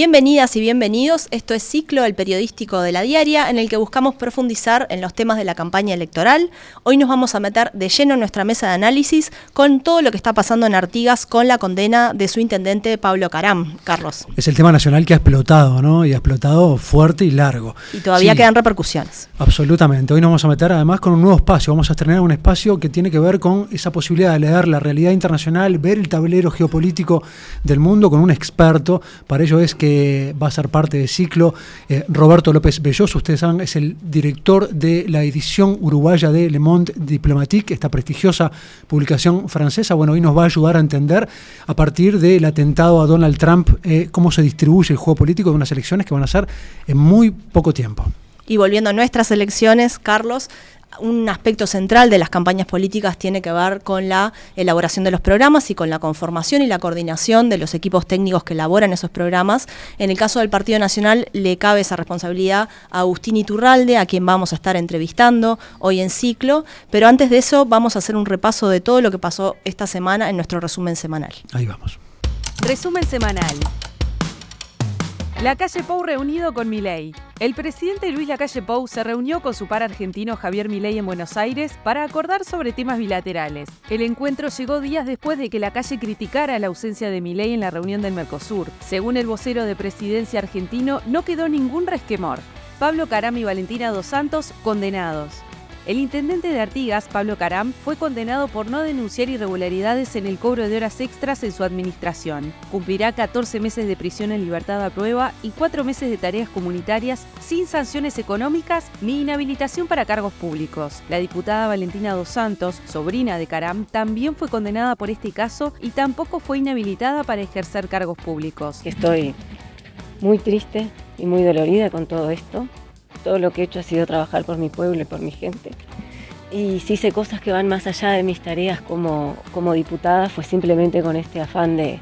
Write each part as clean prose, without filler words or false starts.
Bienvenidas y bienvenidos, esto es Ciclo, el periodístico de La Diaria, en el que buscamos profundizar en los temas de la campaña electoral. Hoy nos vamos a meter de lleno en nuestra mesa de análisis con todo lo que está pasando en Artigas con la condena de su intendente Pablo Caram. Carlos. Es el tema nacional que ha explotado, ¿no? Y ha explotado fuerte y largo. Y todavía quedan repercusiones. Absolutamente. Hoy nos vamos a meter además con un nuevo espacio. Vamos a estrenar un espacio que tiene que ver con esa posibilidad de leer la realidad internacional, ver el tablero geopolítico del mundo con un experto. Para ello es que va a ser parte del Ciclo Roberto López Belloso. Ustedes saben, es el director de la edición uruguaya de Le Monde Diplomatique, esta prestigiosa publicación francesa. Bueno, hoy nos va a ayudar a entender, a partir del atentado a Donald Trump, cómo se distribuye el juego político de unas elecciones que van a ser en muy poco tiempo. Y volviendo a nuestras elecciones, Carlos, un aspecto central de las campañas políticas tiene que ver con la elaboración de los programas y con la conformación y la coordinación de los equipos técnicos que elaboran esos programas. En el caso del Partido Nacional le cabe esa responsabilidad a Agustín Iturralde, a quien vamos a estar entrevistando hoy en Ciclo, pero antes de eso vamos a hacer un repaso de todo lo que pasó esta semana en nuestro resumen semanal. Ahí vamos. Resumen semanal. Lacalle Pou reunido con Milei. El presidente Luis Lacalle Pou se reunió con su par argentino Javier Milei en Buenos Aires para acordar sobre temas bilaterales. El encuentro llegó días después de que Lacalle criticara la ausencia de Milei en la reunión del Mercosur. Según el vocero de presidencia argentino, no quedó ningún resquemor. Pablo Caram y Valentina Dos Santos condenados. El intendente de Artigas, Pablo Caram, fue condenado por no denunciar irregularidades en el cobro de horas extras en su administración. Cumplirá 14 meses de prisión en libertad a prueba y 4 meses de tareas comunitarias sin sanciones económicas ni inhabilitación para cargos públicos. La diputada Valentina Dos Santos, sobrina de Caram, también fue condenada por este caso y tampoco fue inhabilitada para ejercer cargos públicos. Estoy muy triste y muy dolorida con todo esto. Todo lo que he hecho ha sido trabajar por mi pueblo y por mi gente. Y si hice cosas que van más allá de mis tareas como diputada, fue simplemente con este afán de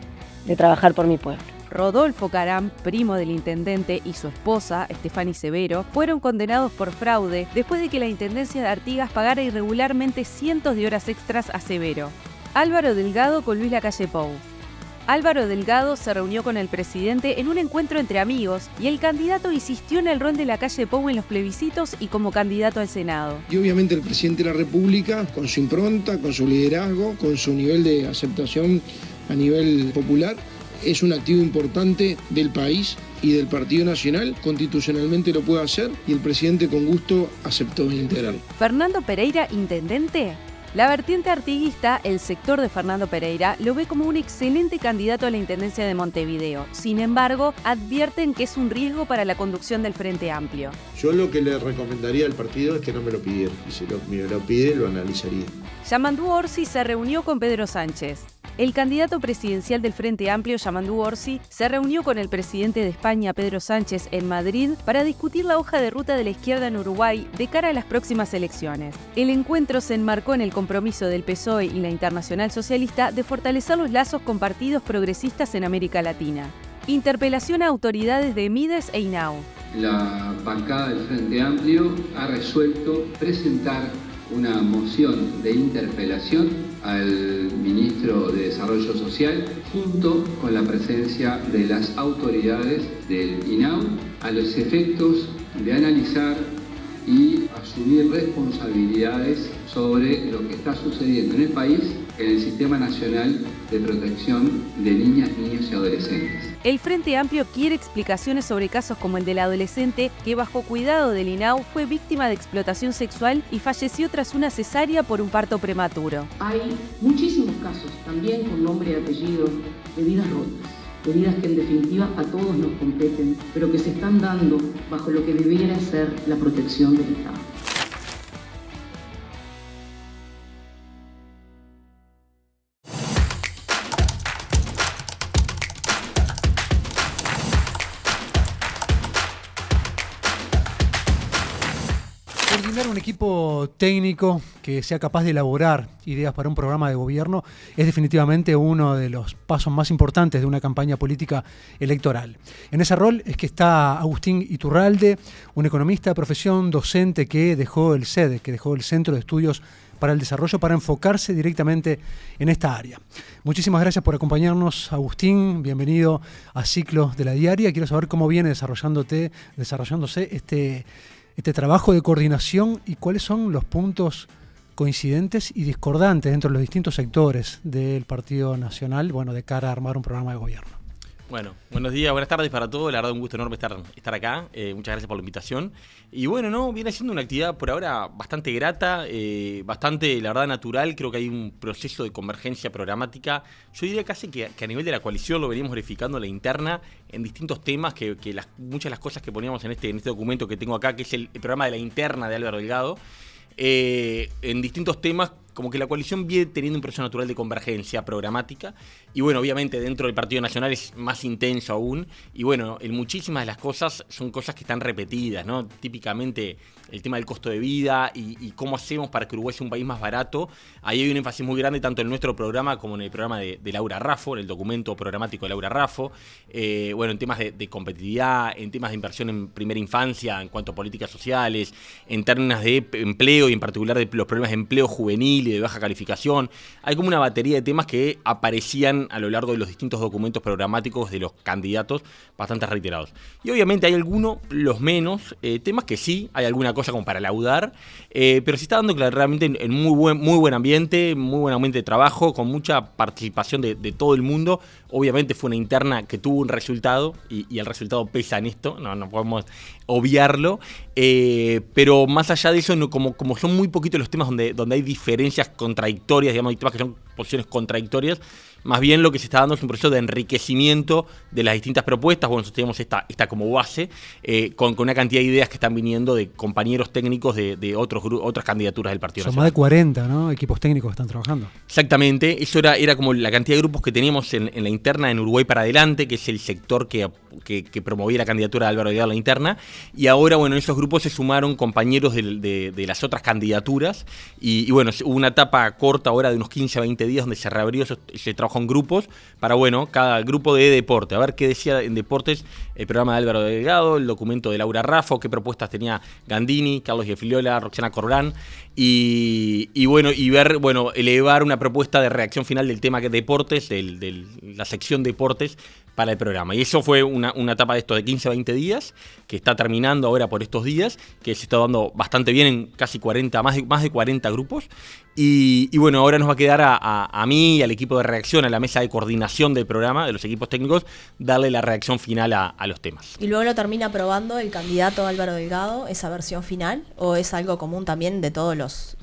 trabajar por mi pueblo. Rodolfo Caram, primo del intendente, y su esposa, Estefany Severo, fueron condenados por fraude después de que la Intendencia de Artigas pagara irregularmente cientos de horas extras a Severo. Álvaro Delgado con Luis Lacalle Pou. Álvaro Delgado se reunió con el presidente en un encuentro entre amigos y el candidato insistió en el rol de Lacalle Pou en los plebiscitos y como candidato al Senado. Y obviamente el presidente de la República, con su impronta, con su liderazgo, con su nivel de aceptación a nivel popular, es un activo importante del país y del Partido Nacional. Constitucionalmente lo puede hacer y el presidente con gusto aceptó integrar. Fernando Pereira, intendente. La vertiente artiguista, el sector de Fernando Pereira, lo ve como un excelente candidato a la Intendencia de Montevideo. Sin embargo, advierten que es un riesgo para la conducción del Frente Amplio. Yo lo que le recomendaría al partido es que no me lo pidiera. Y si me lo pide, lo analizaría. Yamandú Orsi se reunió con Pedro Sánchez. El candidato presidencial del Frente Amplio, Yamandú Orsi, se reunió con el presidente de España, Pedro Sánchez, en Madrid para discutir la hoja de ruta de la izquierda en Uruguay de cara a las próximas elecciones. El encuentro se enmarcó en el compromiso del PSOE y la Internacional Socialista de fortalecer los lazos con partidos progresistas en América Latina. Interpelación a autoridades de Mides e INAU. La bancada del Frente Amplio ha resuelto presentar una moción de interpelación al ministro de Desarrollo Social junto con la presencia de las autoridades del INAU a los efectos de analizar y asumir responsabilidades sobre lo que está sucediendo en el país en el Sistema Nacional de Protección de Niñas, Niños y Adolescentes. El Frente Amplio quiere explicaciones sobre casos como el del adolescente que bajo cuidado del INAU fue víctima de explotación sexual y falleció tras una cesárea por un parto prematuro. Hay muchísimos casos, también con nombre y apellido, de vidas rotas. De vidas que en definitiva a todos nos competen, pero que se están dando bajo lo que debiera ser la protección del Estado. Coordinar un equipo técnico que sea capaz de elaborar ideas para un programa de gobierno es definitivamente uno de los pasos más importantes de una campaña política electoral. En ese rol es que está Agustín Iturralde, un economista de profesión, docente que dejó el CEDE, que dejó el Centro de Estudios para el desarrollo, para enfocarse directamente en esta área. Muchísimas gracias por acompañarnos, Agustín. Bienvenido a Ciclos de la Diaria. Quiero saber cómo viene desarrollándose este trabajo de coordinación y cuáles son los puntos coincidentes y discordantes dentro de los distintos sectores del Partido Nacional, bueno, de cara a armar un programa de gobierno. Bueno, buenos días, buenas tardes para todos. La verdad, un gusto enorme estar acá. Muchas gracias por la invitación. Y bueno, viene siendo una actividad por ahora bastante grata, bastante, la verdad, natural. Creo que hay un proceso de convergencia programática. Yo diría casi que a nivel de la coalición lo veníamos verificando en la interna en distintos temas que muchas de las cosas que poníamos en este documento que tengo acá, que es el programa de la interna de Álvaro Delgado, en distintos temas, como que la coalición viene teniendo un proceso natural de convergencia programática. Y bueno, obviamente dentro del Partido Nacional es más intenso aún. Y bueno, en muchísimas de las cosas son cosas que están repetidas, ¿no? Típicamente el tema del costo de vida y cómo hacemos para que Uruguay sea un país más barato. Ahí hay un énfasis muy grande tanto en nuestro programa como en el programa de Laura Raffo, en el documento programático de Laura Raffo. Bueno, en temas de competitividad, en temas de inversión en primera infancia, en cuanto a políticas sociales, en términos de empleo y en particular de los problemas de empleo juvenil y de baja calificación. Hay como una batería de temas que aparecían a lo largo de los distintos documentos programáticos de los candidatos, bastante reiterados. Y obviamente hay algunos, los menos, temas que sí, hay alguna cosa como para laudar, pero se está dando realmente en muy buen ambiente, muy buen ambiente de trabajo, con mucha participación de todo el mundo. Obviamente fue una interna que tuvo un resultado y el resultado pesa en esto, no podemos obviarlo, pero más allá de eso, como son muy poquitos los temas donde hay diferencias contradictorias, digamos, hay temas que son posiciones contradictorias, más bien lo que se está dando es un proceso de enriquecimiento de las distintas propuestas. Bueno, nosotros tenemos esta como base, con una cantidad de ideas que están viniendo de compañeros técnicos de otras candidaturas del Partido Son Nacional. más de 40, ¿no? Equipos técnicos que están trabajando. Exactamente, eso era como la cantidad de grupos que teníamos en la interna en Uruguay para Adelante, que es el sector que promovía la candidatura de Álvaro Delgado a la interna. Y ahora, bueno, en esos grupos se sumaron compañeros de las otras candidaturas. Y bueno, hubo una etapa corta ahora de unos 15 a 20 días donde se reabrió ese trabajo en grupos para, bueno, cada grupo de deporte. A ver qué decía en deportes el programa de Álvaro Delgado, el documento de Laura Raffo, qué propuestas tenía Gandini, Carlos Gefiliola, Roxana Corrán. Y bueno, elevar una propuesta de reacción final del tema deportes, de la sección deportes para el programa. Y eso fue una etapa de esto de 15 a 20 días, que está terminando ahora por estos días, que se está dando bastante bien en casi 40, más de 40 grupos. Y bueno, ahora nos va a quedar a mí y al equipo de reacción, a la mesa de coordinación del programa, de los equipos técnicos, darle la reacción final a los temas. ¿Y luego lo termina aprobando el candidato Álvaro Delgado, esa versión final? ¿O es algo común también de todos los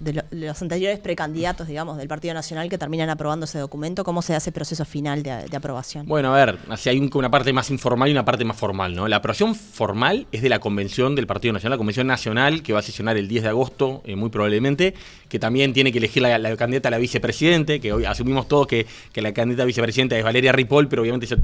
anteriores precandidatos, digamos, del Partido Nacional que terminan aprobando ese documento? ¿Cómo se hace el proceso final de aprobación? Bueno, a ver, así hay una parte más informal y una parte más formal, ¿no? La aprobación formal es de la convención del Partido Nacional, la convención nacional que va a sesionar el 10 de agosto, muy probablemente, que también tiene que elegir la candidata a la vicepresidente, que hoy asumimos todos que la candidata a vicepresidenta es Valeria Ripoll, pero obviamente eso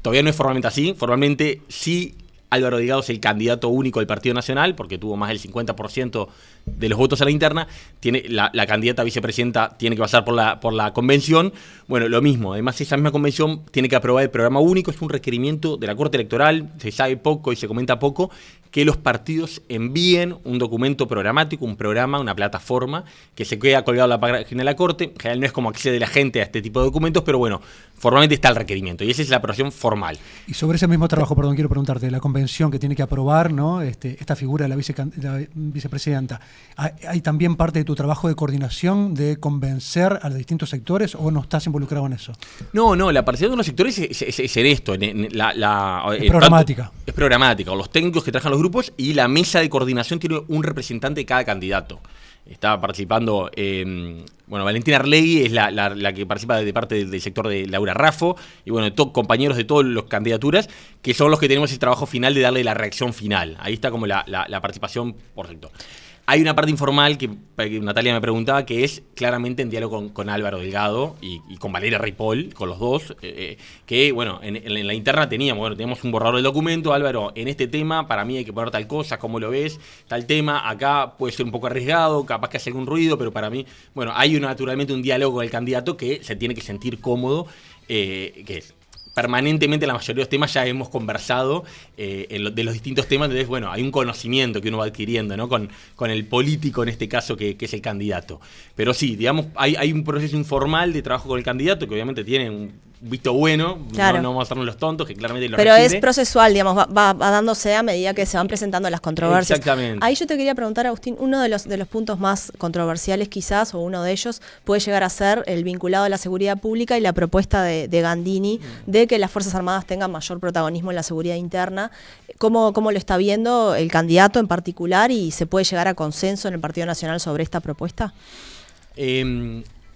todavía no es formalmente así. Formalmente sí, Álvaro Delgado es el candidato único del Partido Nacional, porque tuvo más del 50% de los votos a la interna. Tiene la candidata a vicepresidenta tiene que pasar por la convención. Bueno, lo mismo. Además, esa misma convención tiene que aprobar el programa único. Es un requerimiento de la Corte Electoral. Se sabe poco y se comenta poco que los partidos envíen un documento programático, un programa, una plataforma, que se queda colgado en la página de la Corte. En general no es como accede la gente a este tipo de documentos, pero bueno, formalmente está el requerimiento. Y esa es la aprobación formal. Y sobre ese mismo trabajo, quiero preguntarte, la convención que tiene que aprobar, ¿no? Esta figura de la vicepresidenta, ¿hay también parte de tu trabajo de coordinación de convencer a los distintos sectores o no estás involucrado en eso? No, la participación de los sectores es en esto. Es programática. Es programática. Los técnicos que trabajan los grupos y la mesa de coordinación tiene un representante de cada candidato. Está participando, Valentina Arlegui es la que participa de parte del sector de Laura Raffo, y bueno, compañeros de todas las candidaturas, que son los que tenemos el trabajo final de darle la reacción final. Ahí está como la participación por sector. Hay una parte informal que Natalia me preguntaba, que es claramente en diálogo con Álvaro Delgado y con Valeria Ripoll, con los dos, que bueno, en la interna teníamos un borrador del documento. Álvaro, en este tema para mí hay que poner tal cosa, ¿cómo lo ves? Tal tema, acá puede ser un poco arriesgado, capaz que hace algún ruido, pero para mí, bueno, hay naturalmente un diálogo con el candidato que se tiene que sentir cómodo, que es permanentemente la mayoría de los temas ya hemos conversado de los distintos temas, entonces bueno, hay un conocimiento que uno va adquiriendo, ¿no? Con el político en este caso que es el candidato. Pero sí, digamos, hay un proceso informal de trabajo con el candidato que obviamente tiene un visto bueno, claro. No vamos a hacernos los tontos, que claramente lo Pero requiere. es procesual, digamos, va dándose a medida que se van presentando las controversias. Exactamente. Ahí yo te quería preguntar, Agustín, uno de los puntos más controversiales quizás, o uno de ellos, puede llegar a ser el vinculado a la seguridad pública y la propuesta de Gandini de que las Fuerzas Armadas tengan mayor protagonismo en la seguridad interna. ¿Cómo lo está viendo el candidato en particular y se puede llegar a consenso en el Partido Nacional sobre esta propuesta?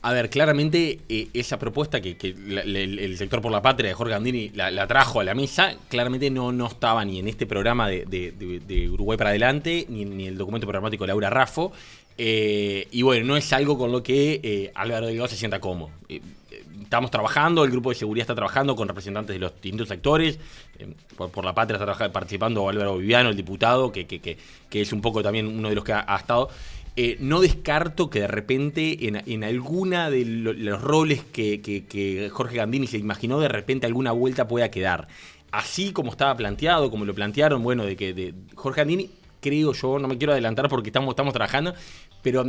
A ver, claramente esa propuesta que el Sector por la Patria de Jorge Gandini la trajo a la mesa, claramente no estaba ni en este programa de Uruguay para Adelante, ni el documento programático de Laura Raffo, y bueno, no es algo con lo que Álvaro Delgado se sienta cómodo. Estamos trabajando, el grupo de seguridad está trabajando con representantes de los distintos sectores, por la Patria está participando Álvaro Viviano, el diputado, que es un poco también uno de los que ha estado. No descarto que de repente en alguna de los roles que Jorge Gandini se imaginó, de repente alguna vuelta pueda quedar. Así como estaba planteado, como lo plantearon, bueno, de Jorge Gandini, creo yo, no me quiero adelantar porque estamos trabajando, pero,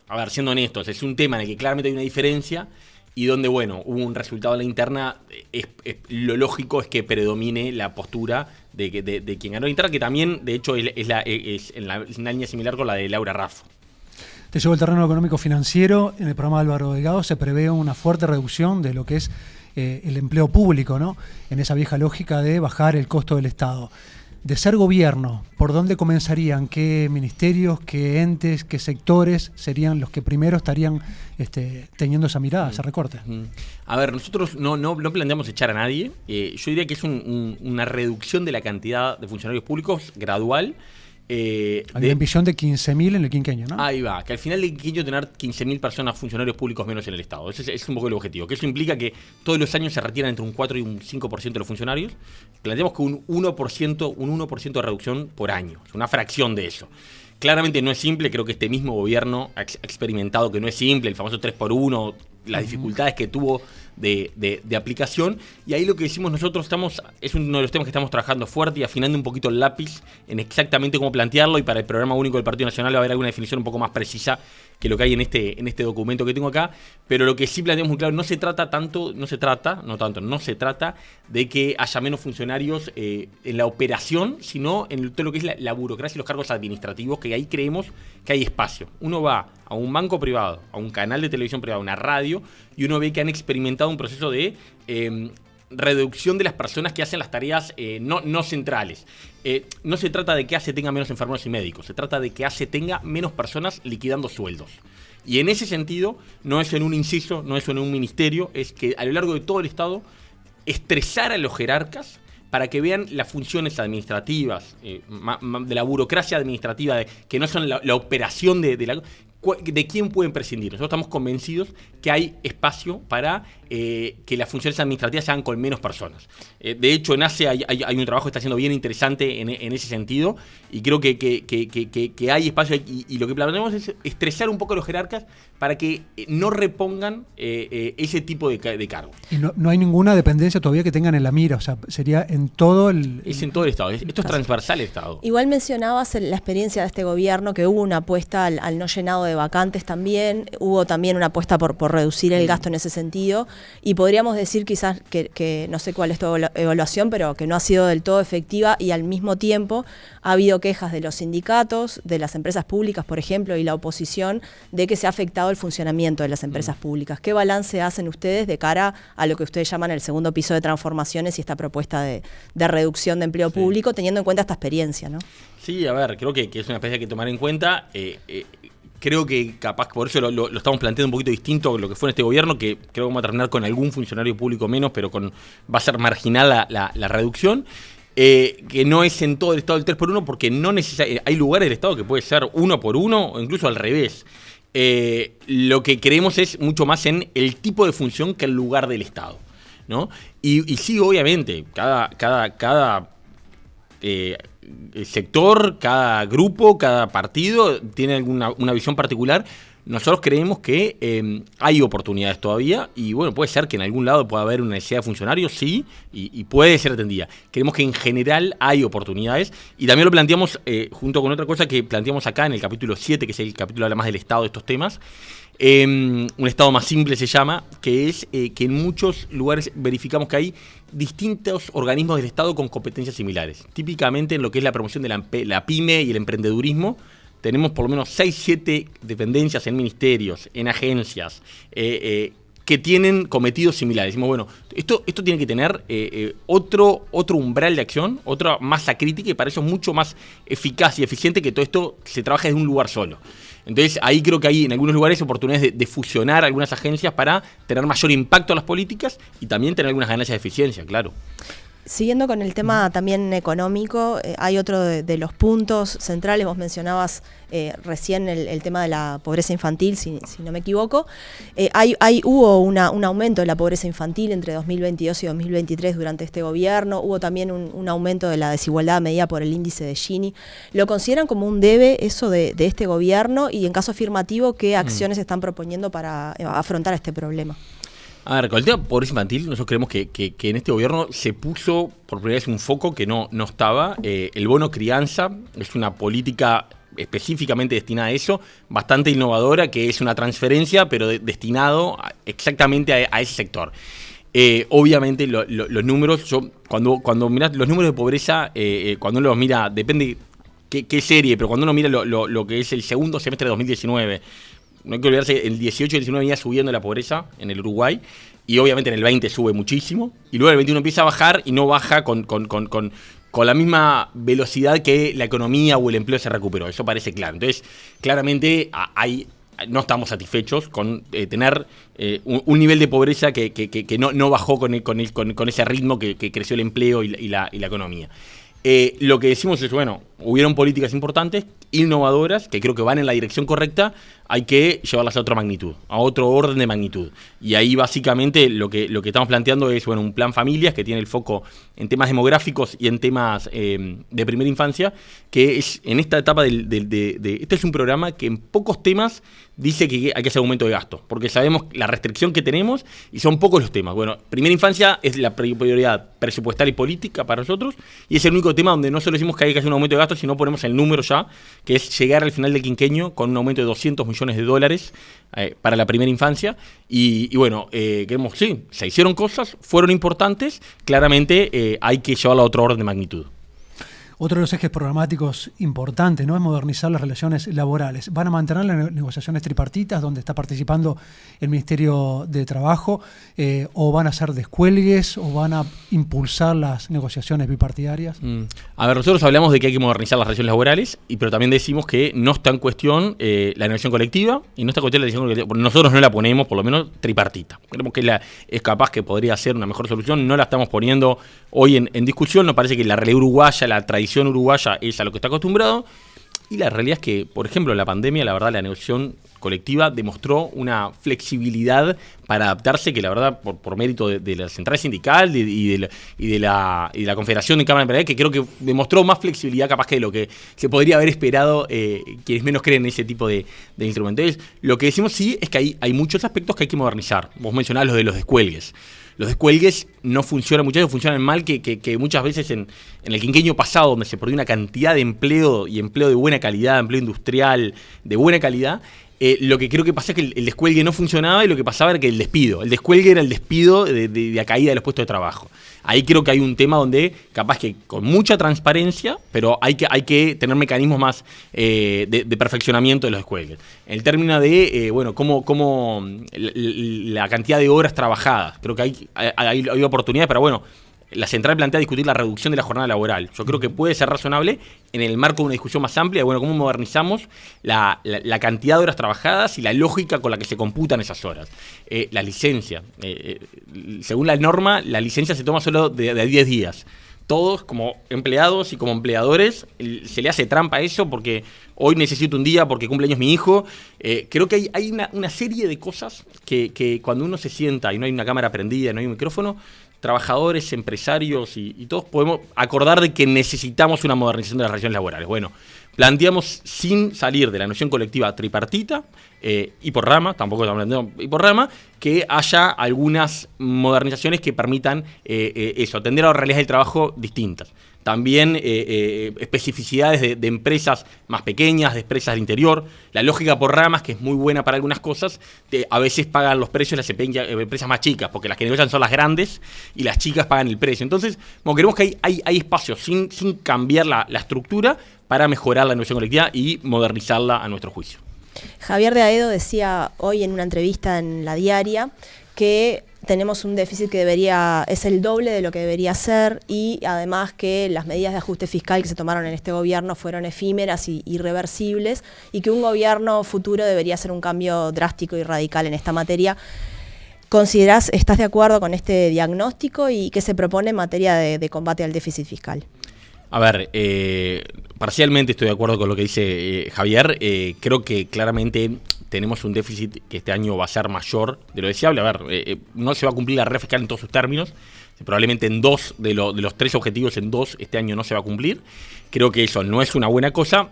a ver, siendo honestos, es un tema en el que claramente hay una diferencia y donde, bueno, hubo un resultado en la interna, lo lógico es que predomine la postura de quien ganó la interna, que también, de hecho, es una línea similar con la de Laura Raffo. Te llevo el terreno económico-financiero. En el programa de Álvaro Delgado se prevé una fuerte reducción de lo que es el empleo público, ¿no? En esa vieja lógica de bajar el costo del Estado. De ser gobierno, ¿por dónde comenzarían? ¿Qué ministerios, qué entes, qué sectores serían los que primero estarían teniendo esa mirada, ese recorte? A ver, nosotros no planteamos echar a nadie. Yo diría que es una reducción de la cantidad de funcionarios públicos gradual. Hay una ambición de 15.000 en el quinquenio, ¿no? Ahí va, que al final del quinquenio tener 15.000 personas, funcionarios públicos menos en el Estado. Ese es un poco el objetivo, que eso implica que todos los años se retiran entre un 4 y un 5% de los funcionarios. Planteamos que un 1% de reducción por año, es una fracción de eso. Claramente no es simple, creo que este mismo gobierno ha experimentado que no es simple, el famoso 3x1, las dificultades que tuvo de aplicación, y ahí lo que decimos nosotros es uno de los temas que estamos trabajando fuerte y afinando un poquito el lápiz en exactamente cómo plantearlo, y para el programa único del Partido Nacional va a haber alguna definición un poco más precisa que lo que hay en este documento que tengo acá, pero lo que sí planteamos muy claro, no se trata de que haya menos funcionarios en la operación, sino en todo lo que es la burocracia y los cargos administrativos, que ahí creemos que hay espacio. Uno va a un banco privado, a un canal de televisión privado, a una radio, y uno ve que han experimentado un proceso de reducción de las personas que hacen las tareas no centrales. No se trata de que ACE tenga menos enfermeros y médicos, se trata de que ACE tenga menos personas liquidando sueldos. Y en ese sentido, no es en un inciso, no es en un ministerio, es que a lo largo de todo el Estado estresar a los jerarcas para que vean las funciones administrativas, de la burocracia administrativa, que no son la operación de quién pueden prescindir. Nosotros estamos convencidos que hay espacio para que las funciones administrativas se hagan con menos personas. De hecho, en ACE hay un trabajo que está haciendo bien interesante en ese sentido, y creo que hay espacio, y lo que planteamos es estresar un poco a los jerarcas para que no repongan ese tipo de cargos. Y no hay ninguna dependencia todavía que tengan en la mira, o sea, sería en todo el... Es en todo el Estado, esto es transversal al Estado. Igual mencionabas la experiencia de este gobierno, que hubo una apuesta al no llenado de vacantes también, hubo también una apuesta por reducir el gasto en ese sentido, y podríamos decir quizás que no sé cuál es tu evaluación, pero que no ha sido del todo efectiva, y al mismo tiempo ha habido quejas de los sindicatos, de las empresas públicas, por ejemplo, y la oposición, de que se ha afectado el funcionamiento de las empresas públicas. ¿Qué balance hacen ustedes de cara a lo que ustedes llaman el segundo piso de transformaciones y esta propuesta de reducción de empleo público, teniendo en cuenta esta experiencia, ¿no? Sí, a ver, creo que es una experiencia que tomar en cuenta. Creo que capaz por eso lo estamos planteando un poquito distinto a lo que fue en este gobierno, que creo que vamos a terminar con algún funcionario público menos, pero va a ser marginal la reducción. Que no es en todo el Estado del 3x1, porque no hay lugares del Estado que puede ser 1x1 o incluso al revés. Lo que creemos es mucho más en el tipo de función que el lugar del Estado, ¿no? Y sí, obviamente, cada sector, cada grupo, cada partido tiene una visión particular. Nosotros creemos que hay oportunidades todavía y bueno, puede ser que en algún lado pueda haber una necesidad de funcionarios, sí, y puede ser atendida. Creemos que en general hay oportunidades y también lo planteamos junto con otra cosa que planteamos acá en el capítulo 7, que es el capítulo que habla más del Estado de estos temas. Un Estado más simple se llama, que es que en muchos lugares verificamos que hay distintos organismos del Estado con competencias similares. Típicamente en lo que es la promoción de la pyme y el emprendedurismo, tenemos por lo menos 6-7 dependencias en ministerios, en agencias, que tienen cometidos similares. Decimos, bueno, esto tiene que tener otro umbral de acción, otra masa crítica, y para eso es mucho más eficaz y eficiente que todo esto se trabaje desde un lugar solo. Entonces, ahí creo que hay en algunos lugares oportunidades de fusionar algunas agencias para tener mayor impacto en las políticas y también tener algunas ganancias de eficiencia, claro. Siguiendo con el tema también económico, hay otro de los puntos centrales. Vos mencionabas recién el tema de la pobreza infantil, si no me equivoco. Hubo un aumento de la pobreza infantil entre 2022 y 2023 durante este gobierno. Hubo también un aumento de la desigualdad medida por el índice de Gini. ¿Lo consideran como un debe eso de este gobierno? Y en caso afirmativo, ¿qué acciones están proponiendo para afrontar este problema? A ver, con el tema de pobreza infantil, nosotros creemos que en este gobierno se puso por primera vez un foco que no estaba. El bono crianza es una política específicamente destinada a eso, bastante innovadora, que es una transferencia, pero destinado exactamente a ese sector. Obviamente los números, cuando mirás los números de pobreza, cuando uno los mira, depende qué serie, pero cuando uno mira lo que es el segundo semestre de 2019, no hay que olvidarse, el 18 y el 19 venía subiendo la pobreza en el Uruguay, y obviamente en el 20 sube muchísimo, y luego el 21 empieza a bajar y no baja con la misma velocidad que la economía o el empleo se recuperó. Eso parece claro. Entonces, claramente no estamos satisfechos con tener un nivel de pobreza que no bajó con ese ritmo que creció el empleo y la economía. Lo que decimos es, bueno, hubieron políticas importantes, innovadoras, que creo que van en la dirección correcta, hay que llevarlas a otra magnitud, a otro orden de magnitud. Y ahí básicamente lo que estamos planteando es, bueno, un plan familias que tiene el foco en temas demográficos y en temas de primera infancia, que es en esta etapa este es un programa que en pocos temas dice que hay que hacer aumento de gasto, porque sabemos la restricción que tenemos y son pocos los temas. Bueno, primera infancia es la prioridad presupuestaria y política para nosotros, y es el único tema donde no solo decimos que hay que hacer un aumento de gasto, sino ponemos el número ya, que es llegar al final del quinquenio con un aumento de $200 millones para la primera infancia. Y bueno, creemos, sí, se hicieron cosas, fueron importantes, claramente hay que llevarlo a otro orden de magnitud. Otro de los ejes programáticos importantes, ¿no?, es modernizar las relaciones laborales. ¿Van a mantener las negociaciones tripartitas donde está participando el Ministerio de Trabajo o van a hacer descuelgues o van a impulsar las negociaciones bipartidarias? A ver, nosotros hablamos de que hay que modernizar las relaciones laborales, pero también decimos que no está en cuestión la negociación colectiva y no está en cuestión la negociación colectiva, porque nosotros no la ponemos, por lo menos, tripartita. Creemos que es capaz que podría ser una mejor solución, no la estamos poniendo hoy en discusión. Nos parece que la realidad uruguaya, la tradición uruguaya es a lo que está acostumbrado, y la realidad es que, por ejemplo, en la pandemia, la verdad, la negociación colectiva demostró una flexibilidad para adaptarse que, la verdad, por mérito de la central sindical y de la Confederación de Cámara Empresarial, que creo que demostró más flexibilidad capaz que de lo que se podría haber esperado quienes menos creen en ese tipo de instrumentos. Entonces, lo que decimos sí es que hay muchos aspectos que hay que modernizar. Vos mencionabas los de los descuelgues. Los descuelgues no funcionan, muchas veces funcionan mal, que muchas veces en el quinquenio pasado, donde se perdió una cantidad de empleo y empleo de buena calidad, empleo industrial de buena calidad, lo que creo que pasa es que el descuelgue no funcionaba y lo que pasaba era que el descuelgue era el despido de la caída de los puestos de trabajo. Ahí creo que hay un tema donde capaz que con mucha transparencia, pero hay que tener mecanismos más de perfeccionamiento de los descuelgues. En el término de, cómo la cantidad de horas trabajadas, creo que hay oportunidades, pero bueno, la central plantea discutir la reducción de la jornada laboral. Yo creo que puede ser razonable en el marco de una discusión más amplia, bueno, cómo modernizamos la cantidad de horas trabajadas y la lógica con la que se computan esas horas. La licencia. Según la norma, la licencia se toma solo de 10 días. Todos, como empleados y como empleadores, se le hace trampa a eso porque hoy necesito un día porque cumpleaños mi hijo. Creo que hay una serie de cosas que cuando uno se sienta y no hay una cámara prendida, no hay un micrófono, trabajadores, empresarios y todos podemos acordar de que necesitamos una modernización de las relaciones laborales. Bueno, planteamos sin salir de la noción colectiva tripartita y por rama, tampoco estamos planteando y por rama, que haya algunas modernizaciones que permitan atender a realidades del trabajo distintas. También especificidades de empresas más pequeñas, de empresas del interior. La lógica por ramas, que es muy buena para algunas cosas, a veces pagan los precios las empresas más chicas, porque las que negocian son las grandes y las chicas pagan el precio. Entonces, queremos que hay espacios sin cambiar la estructura para mejorar la negociación colectiva y modernizarla a nuestro juicio. Javier de Aedo decía hoy en una entrevista en La Diaria que tenemos un déficit que es el doble de lo que debería ser, y además que las medidas de ajuste fiscal que se tomaron en este gobierno fueron efímeras y irreversibles, y que un gobierno futuro debería hacer un cambio drástico y radical en esta materia. ¿Estás de acuerdo con este diagnóstico y qué se propone en materia de combate al déficit fiscal? A ver, parcialmente estoy de acuerdo con lo que dice Javier. Creo que claramente tenemos un déficit que este año va a ser mayor de lo deseable. A ver, no se va a cumplir la red fiscal en todos sus términos. Probablemente en 2 de los 3 objetivos, en 2 este año no se va a cumplir. Creo que eso no es una buena cosa,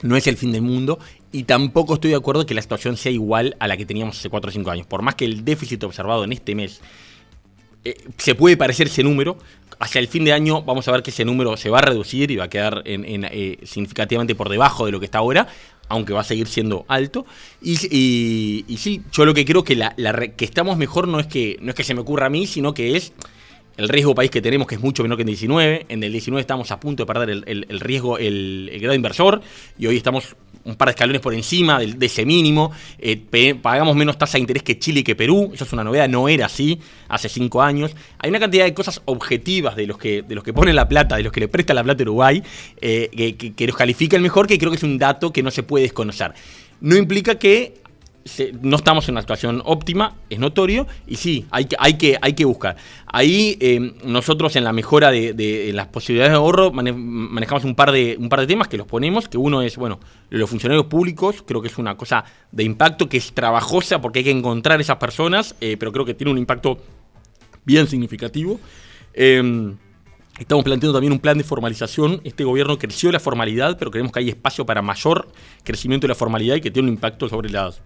no es el fin del mundo, y tampoco estoy de acuerdo que la situación sea igual a la que teníamos hace 4 o 5 años. Por más que el déficit observado en este mes se puede parecer ese número, hacia el fin de año vamos a ver que ese número se va a reducir y va a quedar significativamente por debajo de lo que está ahora, aunque va a seguir siendo alto. Y sí, yo lo que creo que que estamos mejor no es que se me ocurra a mí, sino que es el riesgo país que tenemos, que es mucho menor que en el 19. En el 19 estamos a punto de perder el riesgo, el grado inversor, y hoy estamos un par de escalones por encima de ese mínimo. Pagamos menos tasa de interés que Chile y que Perú. Eso es una novedad, no era así hace 5 años. Hay una cantidad de cosas objetivas de los que ponen la plata, de los que le prestan la plata a Uruguay, que los califican mejor, que creo que es un dato que no se puede desconocer. No implica que no estamos en una situación óptima, es notorio, y sí, hay que buscar. Ahí nosotros en la mejora de las posibilidades de ahorro manejamos un par de temas que los ponemos, que uno es, los funcionarios públicos. Creo que es una cosa de impacto que es trabajosa porque hay que encontrar esas personas, pero creo que tiene un impacto bien significativo. Estamos planteando también un plan de formalización. Este gobierno creció la formalidad, pero creemos que hay espacio para mayor crecimiento de la formalidad y que tiene un impacto sobre las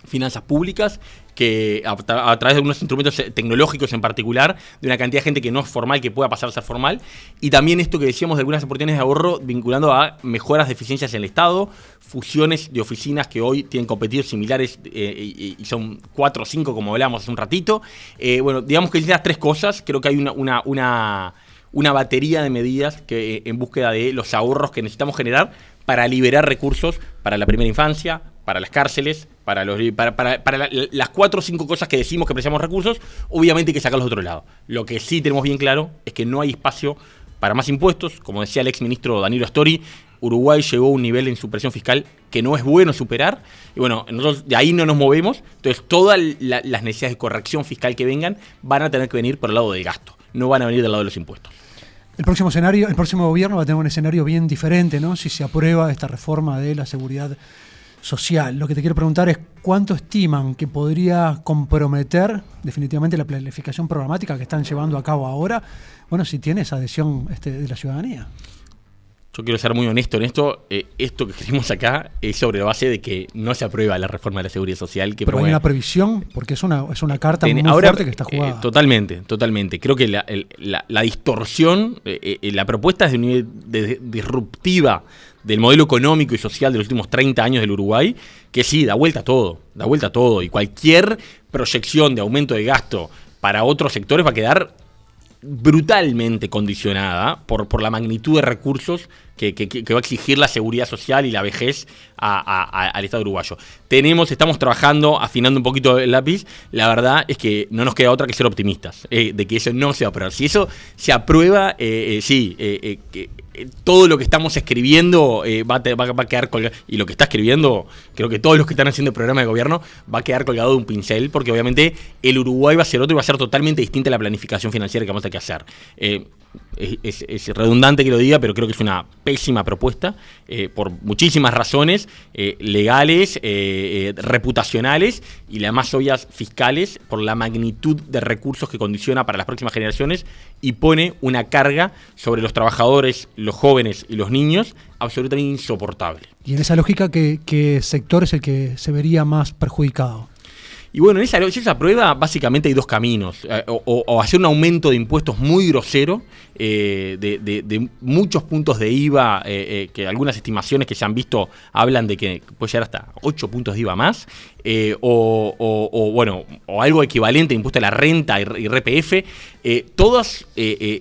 finanzas públicas, que a través de unos instrumentos tecnológicos en particular, de una cantidad de gente que no es formal, que pueda pasar a ser formal. Y también esto que decíamos de algunas oportunidades de ahorro vinculando a mejoras de eficiencias en el Estado, fusiones de oficinas que hoy tienen competidores similares y son 4 o 5, como hablábamos hace un ratito. Digamos que esas 3 cosas, creo que hay una batería de medidas que en búsqueda de los ahorros que necesitamos generar para liberar recursos para la primera infancia, para las cárceles, para las 4 o 5 cosas que decimos que precisamos recursos. Obviamente hay que sacarlos de otro lado. Lo que sí tenemos bien claro es que no hay espacio para más impuestos. Como decía el exministro Danilo Astori, Uruguay llegó a un nivel en su presión fiscal que no es bueno superar. Y nosotros de ahí no nos movemos. Entonces todas las necesidades de corrección fiscal que vengan van a tener que venir por el lado del gasto, no van a venir del lado de los impuestos. El próximo gobierno va a tener un escenario bien diferente, ¿no? Si se aprueba esta reforma de la seguridad social. Lo que te quiero preguntar es cuánto estiman que podría comprometer definitivamente la planificación programática que están llevando a cabo ahora, si tiene esa adhesión de la ciudadanía. Yo quiero ser muy honesto en esto. Esto que escribimos acá es sobre la base de que no se aprueba la reforma de la seguridad social. Pero hay una previsión, porque es una carta muy fuerte que está jugada. Totalmente. Creo que la distorsión, la propuesta es de un nivel disruptiva del modelo económico y social de los últimos 30 años del Uruguay, que sí, da vuelta a todo. Y cualquier proyección de aumento de gasto para otros sectores va a quedar brutalmente condicionada por la magnitud de recursos que va a exigir la seguridad social y la vejez al Estado uruguayo. Estamos trabajando, afinando un poquito el lápiz. La verdad es que no nos queda otra que ser optimistas, de que eso no se va a aprobar. Si eso se aprueba, todo lo que estamos escribiendo va a quedar colgado, y lo que está escribiendo, creo que todos los que están haciendo el programa de gobierno, va a quedar colgado de un pincel, porque obviamente el Uruguay va a ser otro y va a ser totalmente distinta a la planificación financiera que vamos a tener que hacer. es redundante que lo diga, pero creo que es una pésima propuesta por muchísimas razones legales, reputacionales y las más obvias fiscales, por la magnitud de recursos que condiciona para las próximas generaciones y pone una carga sobre los trabajadores, los jóvenes y los niños absolutamente insoportable. Y en esa lógica, ¿qué sector es el que se vería más perjudicado? Y bueno, si esa prueba básicamente hay dos caminos, o hacer un aumento de impuestos muy grosero, de muchos puntos de IVA, que algunas estimaciones que se han visto hablan de que puede llegar hasta 8 puntos de IVA más, o algo equivalente a impuesto a la renta y IRPF, todos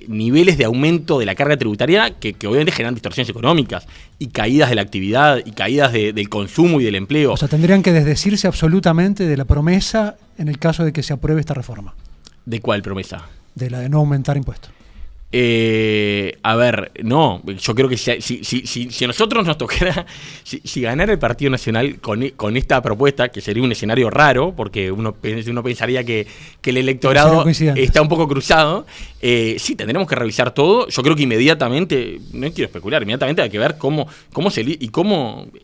niveles de aumento de la carga tributaria que obviamente generan distorsiones económicas y caídas de la actividad y caídas del consumo y del empleo. O sea, tendrían que desdecirse absolutamente de la promesa en el caso de que se apruebe esta reforma. ¿De cuál promesa? De la de no aumentar impuestos. A ver, no, yo creo que si a nosotros nos tocara, si ganara el Partido Nacional con esta propuesta, que sería un escenario raro, porque uno pensaría que el electorado está un poco cruzado, sí, tendremos que revisar todo. Yo creo que inmediatamente, no quiero especular, inmediatamente hay que ver cómo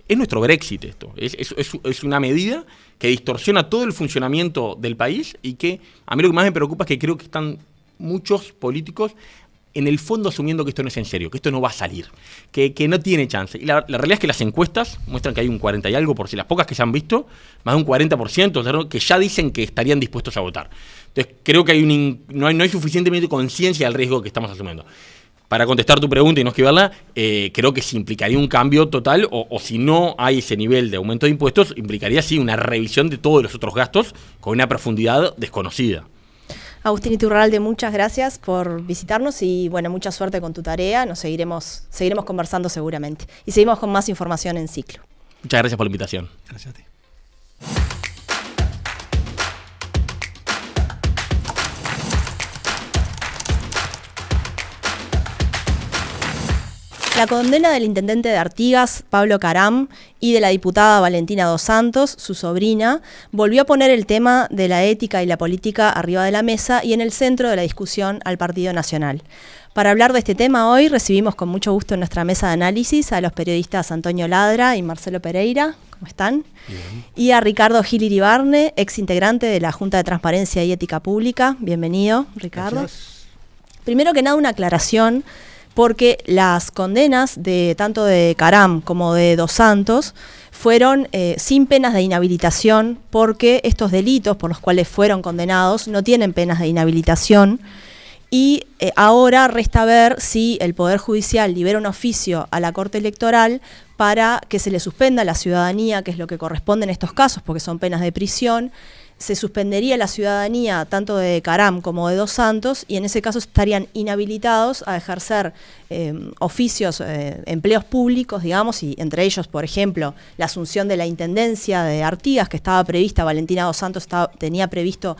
es nuestro Brexit esto. Es una medida que distorsiona todo el funcionamiento del país y que a mí lo que más me preocupa es que creo que están muchos políticos en el fondo asumiendo que esto no es en serio, que esto no va a salir, que no tiene chance. Y la realidad es que las encuestas muestran que hay un 40 y algo, por si las pocas que se han visto, más de un 40%, que ya dicen que estarían dispuestos a votar. Entonces creo que no hay suficientemente conciencia del riesgo que estamos asumiendo. Para contestar tu pregunta y no esquivarla, creo que sí implicaría un cambio total, o si no hay ese nivel de aumento de impuestos, implicaría sí una revisión de todos los otros gastos con una profundidad desconocida. Agustín Iturralde, muchas gracias por visitarnos y bueno, mucha suerte con tu tarea. Nos seguiremos conversando seguramente. Y seguimos con más información en Ciclo. Muchas gracias por la invitación. Gracias a ti. La condena del intendente de Artigas, Pablo Caram, y de la diputada Valentina Dos Santos, su sobrina, volvió a poner el tema de la ética y la política arriba de la mesa y en el centro de la discusión al Partido Nacional. Para hablar de este tema hoy recibimos con mucho gusto en nuestra mesa de análisis a los periodistas Antonio Ladra y Marcelo Pereira. ¿Cómo están? Bien. Y a Ricardo Gil Iribarne, ex integrante de la Junta de Transparencia y Ética Pública. Bienvenido, Ricardo. Gracias. Primero que nada, una aclaración, porque las condenas tanto de Caram como de Dos Santos fueron sin penas de inhabilitación, porque estos delitos por los cuales fueron condenados no tienen penas de inhabilitación, y ahora resta ver si el Poder Judicial libera un oficio a la Corte Electoral para que se le suspenda la ciudadanía, que es lo que corresponde en estos casos, porque son penas de prisión. Se suspendería la ciudadanía tanto de Caram como de Dos Santos y en ese caso estarían inhabilitados a ejercer oficios, empleos públicos, digamos, y entre ellos, por ejemplo, la asunción de la intendencia de Artigas, que estaba prevista. Valentina Dos Santos tenía previsto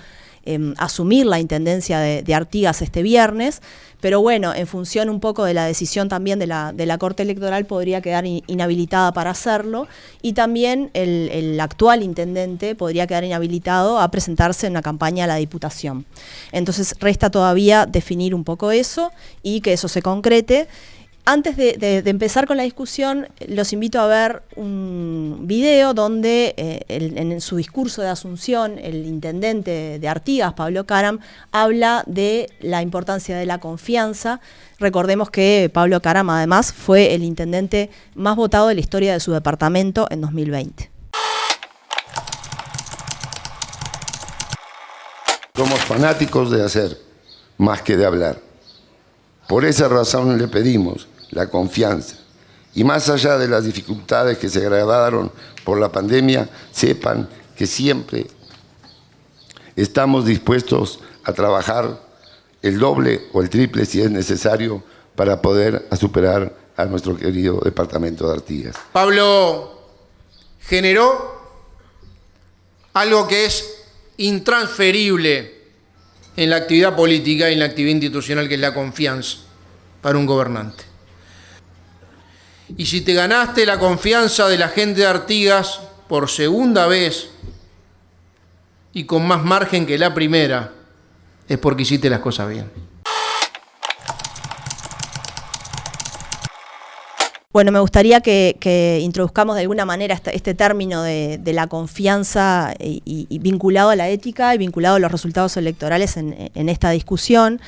asumir la intendencia de Artigas este viernes, pero bueno, en función un poco de la decisión también de la Corte Electoral podría quedar inhabilitada para hacerlo, y también el actual intendente podría quedar inhabilitado a presentarse en una campaña a la Diputación. Entonces resta todavía definir un poco eso y que eso se concrete. Antes de empezar con la discusión, los invito a ver un video donde en su discurso de asunción el intendente de Artigas, Pablo Caram, habla de la importancia de la confianza. Recordemos que Pablo Caram además fue el intendente más votado de la historia de su departamento en 2020. Somos fanáticos de hacer más que de hablar. Por esa razón le pedimos la confianza. Y más allá de las dificultades que se agravaron por la pandemia, sepan que siempre estamos dispuestos a trabajar el doble o el triple si es necesario para poder superar a nuestro querido departamento de Artigas. Pablo generó algo que es intransferible en la actividad política y en la actividad institucional, que es la confianza para un gobernante. Y si te ganaste la confianza de la gente de Artigas por segunda vez y con más margen que la primera, es porque hiciste las cosas bien. Bueno, me gustaría que introduzcamos de alguna manera este término de la confianza y vinculado a la ética y vinculado a los resultados electorales en esta discusión.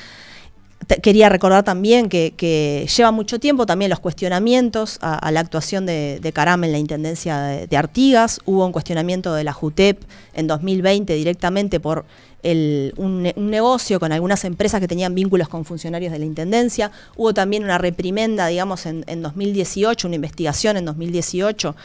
Quería recordar también que lleva mucho tiempo también los cuestionamientos a la actuación de Caram en la Intendencia de Artigas. Hubo un cuestionamiento de la JUTEP en 2020 directamente por un negocio con algunas empresas que tenían vínculos con funcionarios de la Intendencia. Hubo también una reprimenda, digamos, en 2018, una investigación en 2018,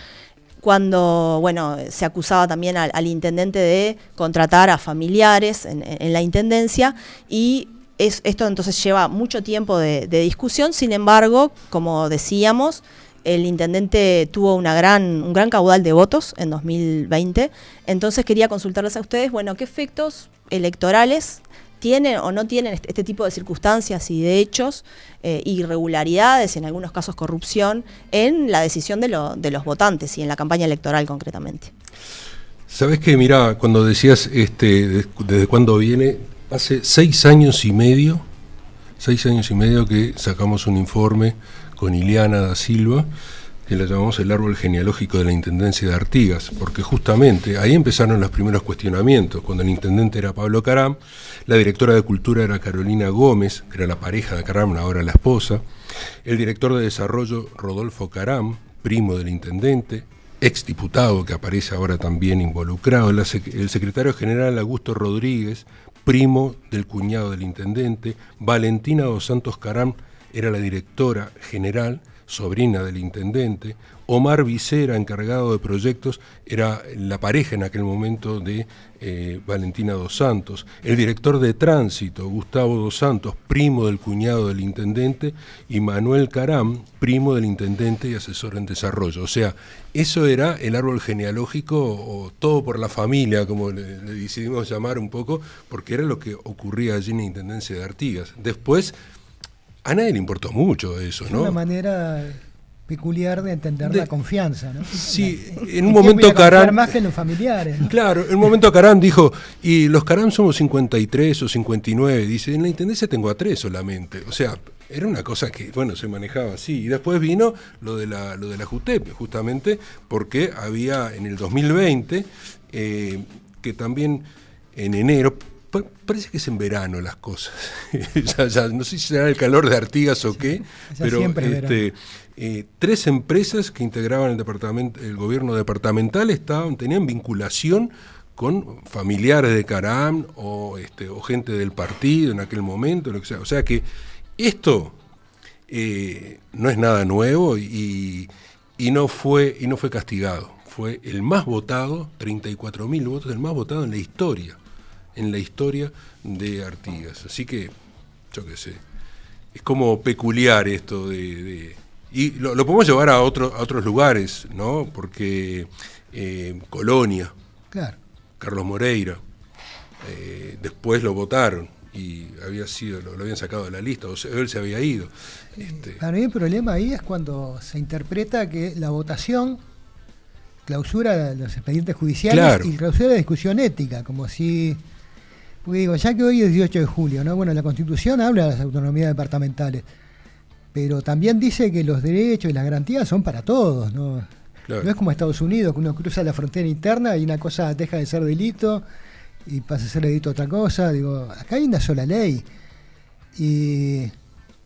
cuando, bueno, se acusaba también al intendente de contratar a familiares en la Intendencia, y esto entonces lleva mucho tiempo de discusión. Sin embargo, como decíamos, el intendente tuvo un gran caudal de votos en 2020. Entonces quería consultarles a ustedes, bueno, ¿qué efectos electorales tienen o no tienen este tipo de circunstancias y de hechos, irregularidades y en algunos casos corrupción en la decisión de los votantes y en la campaña electoral concretamente? Sabés que, mirá, cuando decías desde cuándo viene, hace 6 años y medio que sacamos un informe con Ileana da Silva, que la llamamos el árbol genealógico de la Intendencia de Artigas, porque justamente ahí empezaron los primeros cuestionamientos. Cuando el intendente era Pablo Caram, la directora de Cultura era Carolina Gómez, que era la pareja de Caram, ahora la esposa, el director de Desarrollo Rodolfo Caram, primo del intendente, exdiputado que aparece ahora también involucrado, el secretario general Augusto Rodríguez, primo del cuñado del intendente, Valentina dos Santos Caram era la directora general, sobrina del intendente, Omar Vicera, encargado de proyectos, era la pareja en aquel momento de Valentina dos Santos, el director de tránsito, Gustavo dos Santos, primo del cuñado del intendente, y Manuel Caram, primo del intendente y asesor en desarrollo. O sea, eso era el árbol genealógico, o todo por la familia, como le decidimos llamar un poco, porque era lo que ocurría allí en la Intendencia de Artigas. Después, a nadie le importó mucho eso, ¿no? Es una manera peculiar de entender la confianza, ¿no? Sí, en un momento Caram, más que en los familiares, ¿no? Claro, en un momento Caram dijo, y los Caram somos 53 o 59, dice, en la Intendencia tengo a 3 solamente. O sea, era una cosa que, bueno, se manejaba así. Y después vino lo de la JUTEP, justamente porque había en el 2020, que también en enero, parece que es en verano las cosas, ya no sé si será el calor de Artigas o qué, pero 3 empresas que integraban el gobierno departamental tenían vinculación con familiares de Caram o gente del partido en aquel momento, lo que sea. O sea que esto no es nada nuevo y no fue castigado. Fue el más votado, 34.000 votos, el más votado en la historia de Artigas. Así que, yo qué sé, es como peculiar esto y lo podemos llevar a otros lugares, ¿no? Porque Colonia, claro, Carlos Moreira, después lo votaron y lo habían sacado de la lista, o sea, él se había ido. Para mí el problema ahí es cuando se interpreta que la votación clausura los expedientes judiciales, claro, y clausura la discusión ética, como si... Porque digo, ya que hoy es 18 de julio, ¿no? Bueno, la Constitución habla de las autonomías departamentales, pero también dice que los derechos y las garantías son para todos, ¿no? Claro. No es como Estados Unidos, que uno cruza la frontera interna y una cosa deja de ser delito y pasa a ser delito otra cosa. Digo, acá hay una sola ley. Y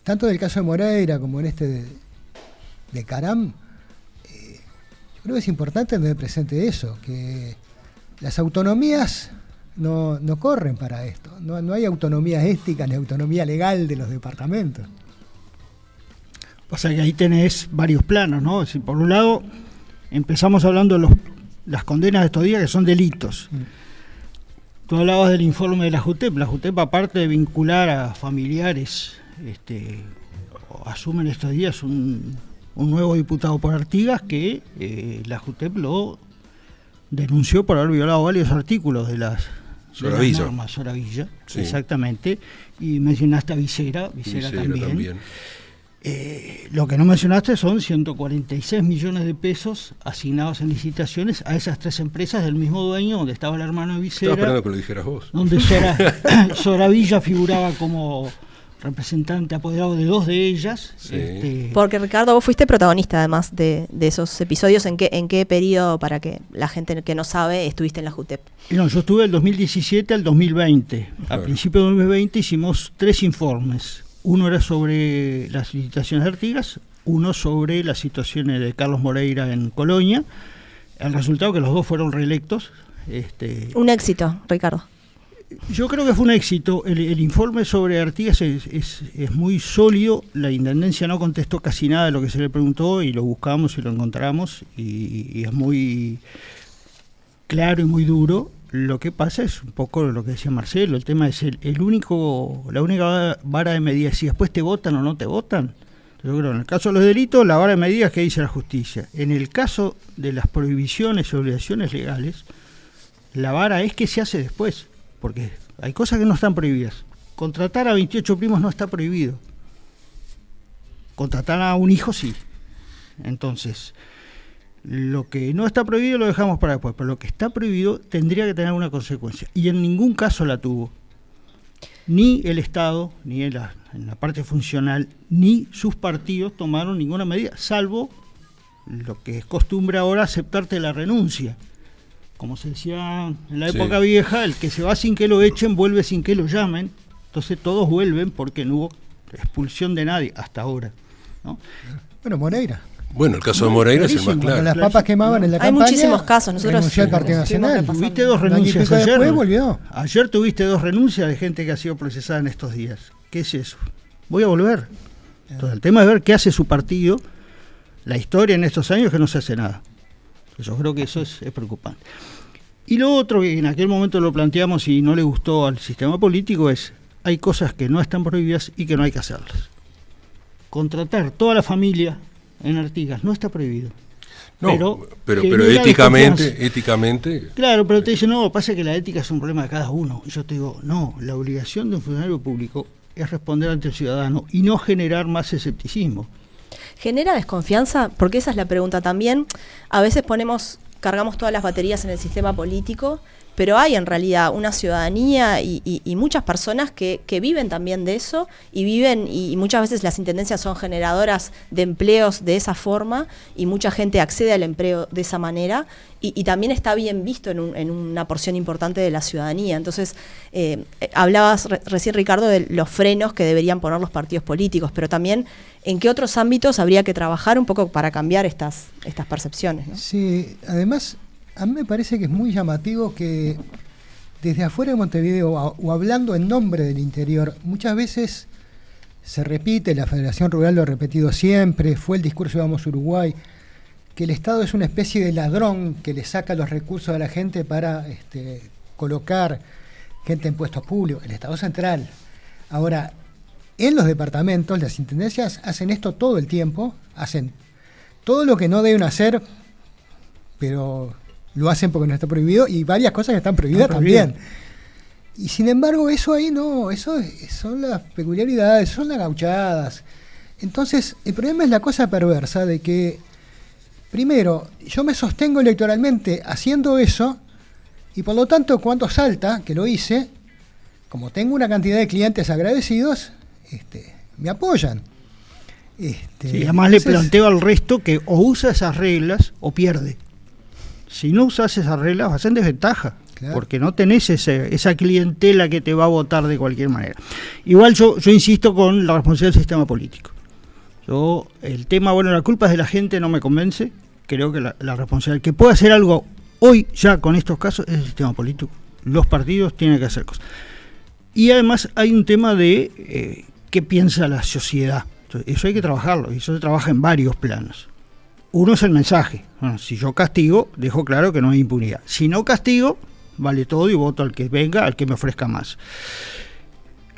tanto en el caso de Moreira como en de Caram, yo creo que es importante tener presente eso, que las autonomías no corren para esto. No hay autonomía ética ni autonomía legal de los departamentos. Pasa que ahí tenés varios planos, ¿no? Es decir, por un lado, empezamos hablando de las condenas de estos días, que son delitos. Tú hablabas del informe de la JUTEP. La JUTEP, aparte de vincular a familiares, asumen estos días un nuevo diputado por Artigas que la JUTEP lo denunció por haber violado varios artículos de las normas. Soravilla, sí, exactamente. Y mencionaste a Vicera también. Lo que no mencionaste son 146 millones de pesos asignados en licitaciones a esas 3 empresas del mismo dueño, donde estaba el hermano de Vicera. Estaba esperando que lo dijeras vos. Donde Soravilla figuraba como representante apoderado de 2 de ellas. Sí. Porque Ricardo, vos fuiste protagonista además de esos episodios. ¿En qué periodo, para que la gente que no sabe, estuviste en la JUTEP? No, yo estuve del 2017 al 2020. A principios de 2020 hicimos 3 informes. Uno era sobre las licitaciones de Artigas, uno sobre las situaciones de Carlos Moreira en Colonia. El resultado que los 2 fueron reelectos. Un éxito, Ricardo. Yo creo que fue un éxito. El informe sobre Artigas es muy sólido. La Intendencia no contestó casi nada de lo que se le preguntó y lo buscamos y lo encontramos y es muy claro y muy duro. Lo que pasa es un poco lo que decía Marcelo. El tema es la única vara de medida. Si después te votan o no te votan. Yo creo que en el caso de los delitos, la vara de medida es que dice la justicia. En el caso de las prohibiciones y obligaciones legales, la vara es que se hace después. Porque hay cosas que no están prohibidas. Contratar a 28 primos no está prohibido. Contratar a un hijo sí. Entonces, lo que no está prohibido lo dejamos para después, pero lo que está prohibido tendría que tener una consecuencia. Y en ningún caso la tuvo. Ni el Estado, ni en la parte funcional, ni sus partidos tomaron ninguna medida, salvo lo que es costumbre ahora, aceptarte la renuncia. Como se decía en la época vieja, el que se va sin que lo echen, vuelve sin que lo llamen. Entonces todos vuelven porque no hubo expulsión de nadie hasta ahora, ¿no? Bueno, Moreira. Bueno, el caso de Moreira es el más claro. Las papas quemaban en la campaña. Hay muchísimos casos. Nosotros renunció al Partido Nacional. Tuviste 2 renuncias ayer. Después volvió. Ayer tuviste 2 renuncias de gente que ha sido procesada en estos días. ¿Qué es eso? Voy a volver. Entonces, el tema es ver qué hace su partido. La historia en estos años es que no se hace nada. Yo creo que eso es preocupante. Y lo otro que en aquel momento lo planteamos y no le gustó al sistema político es, hay cosas que no están prohibidas y que no hay que hacerlas. Contratar toda la familia en Artigas no está prohibido. No, pero éticamente... Claro, pero te dicen, no, pasa que la ética es un problema de cada uno. Y yo te digo, no, la obligación de un funcionario público es responder ante el ciudadano y no generar más escepticismo. ¿Genera desconfianza? Porque esa es la pregunta también. A veces cargamos todas las baterías en el sistema político, pero hay en realidad una ciudadanía y muchas personas que viven también de eso y muchas veces las intendencias son generadoras de empleos de esa forma y mucha gente accede al empleo de esa manera y también está bien visto en una porción importante de la ciudadanía. Entonces, hablabas recién, Ricardo, de los frenos que deberían poner los partidos políticos, pero también en qué otros ámbitos habría que trabajar un poco para cambiar estas percepciones, ¿no? Sí, además, a mí me parece que es muy llamativo que desde afuera de Montevideo, o hablando en nombre del interior, muchas veces se repite, la Federación Rural lo ha repetido siempre, fue el discurso de Vamos Uruguay, que el Estado es una especie de ladrón que le saca los recursos a la gente para colocar gente en puestos públicos, el Estado central. Ahora, en los departamentos, las intendencias hacen esto todo el tiempo, hacen todo lo que no deben hacer, pero lo hacen porque no está prohibido, y varias cosas que están prohibidas también. Y sin embargo, eso ahí no, son las peculiaridades, son las gauchadas. Entonces, el problema es la cosa perversa de que, primero, yo me sostengo electoralmente haciendo eso, y por lo tanto, cuando salta, que lo hice, como tengo una cantidad de clientes agradecidos, me apoyan. Sí, además le planteo al resto que o usa esas reglas o pierde. Si no usas esas reglas vas en desventaja, claro, porque no tenés esa clientela que te va a votar de cualquier manera. Igual yo insisto con la responsabilidad del sistema político. El tema, la culpa es de la gente, no me convence. Creo que la responsabilidad, que puede hacer algo hoy ya con estos casos, es el sistema político. Los partidos tienen que hacer cosas. Y además hay un tema de qué piensa la sociedad. Entonces, eso hay que trabajarlo, y eso se trabaja en varios planos. Uno es el mensaje. Bueno, si yo castigo, dejo claro que no hay impunidad. Si no castigo, vale todo y voto al que venga, al que me ofrezca más.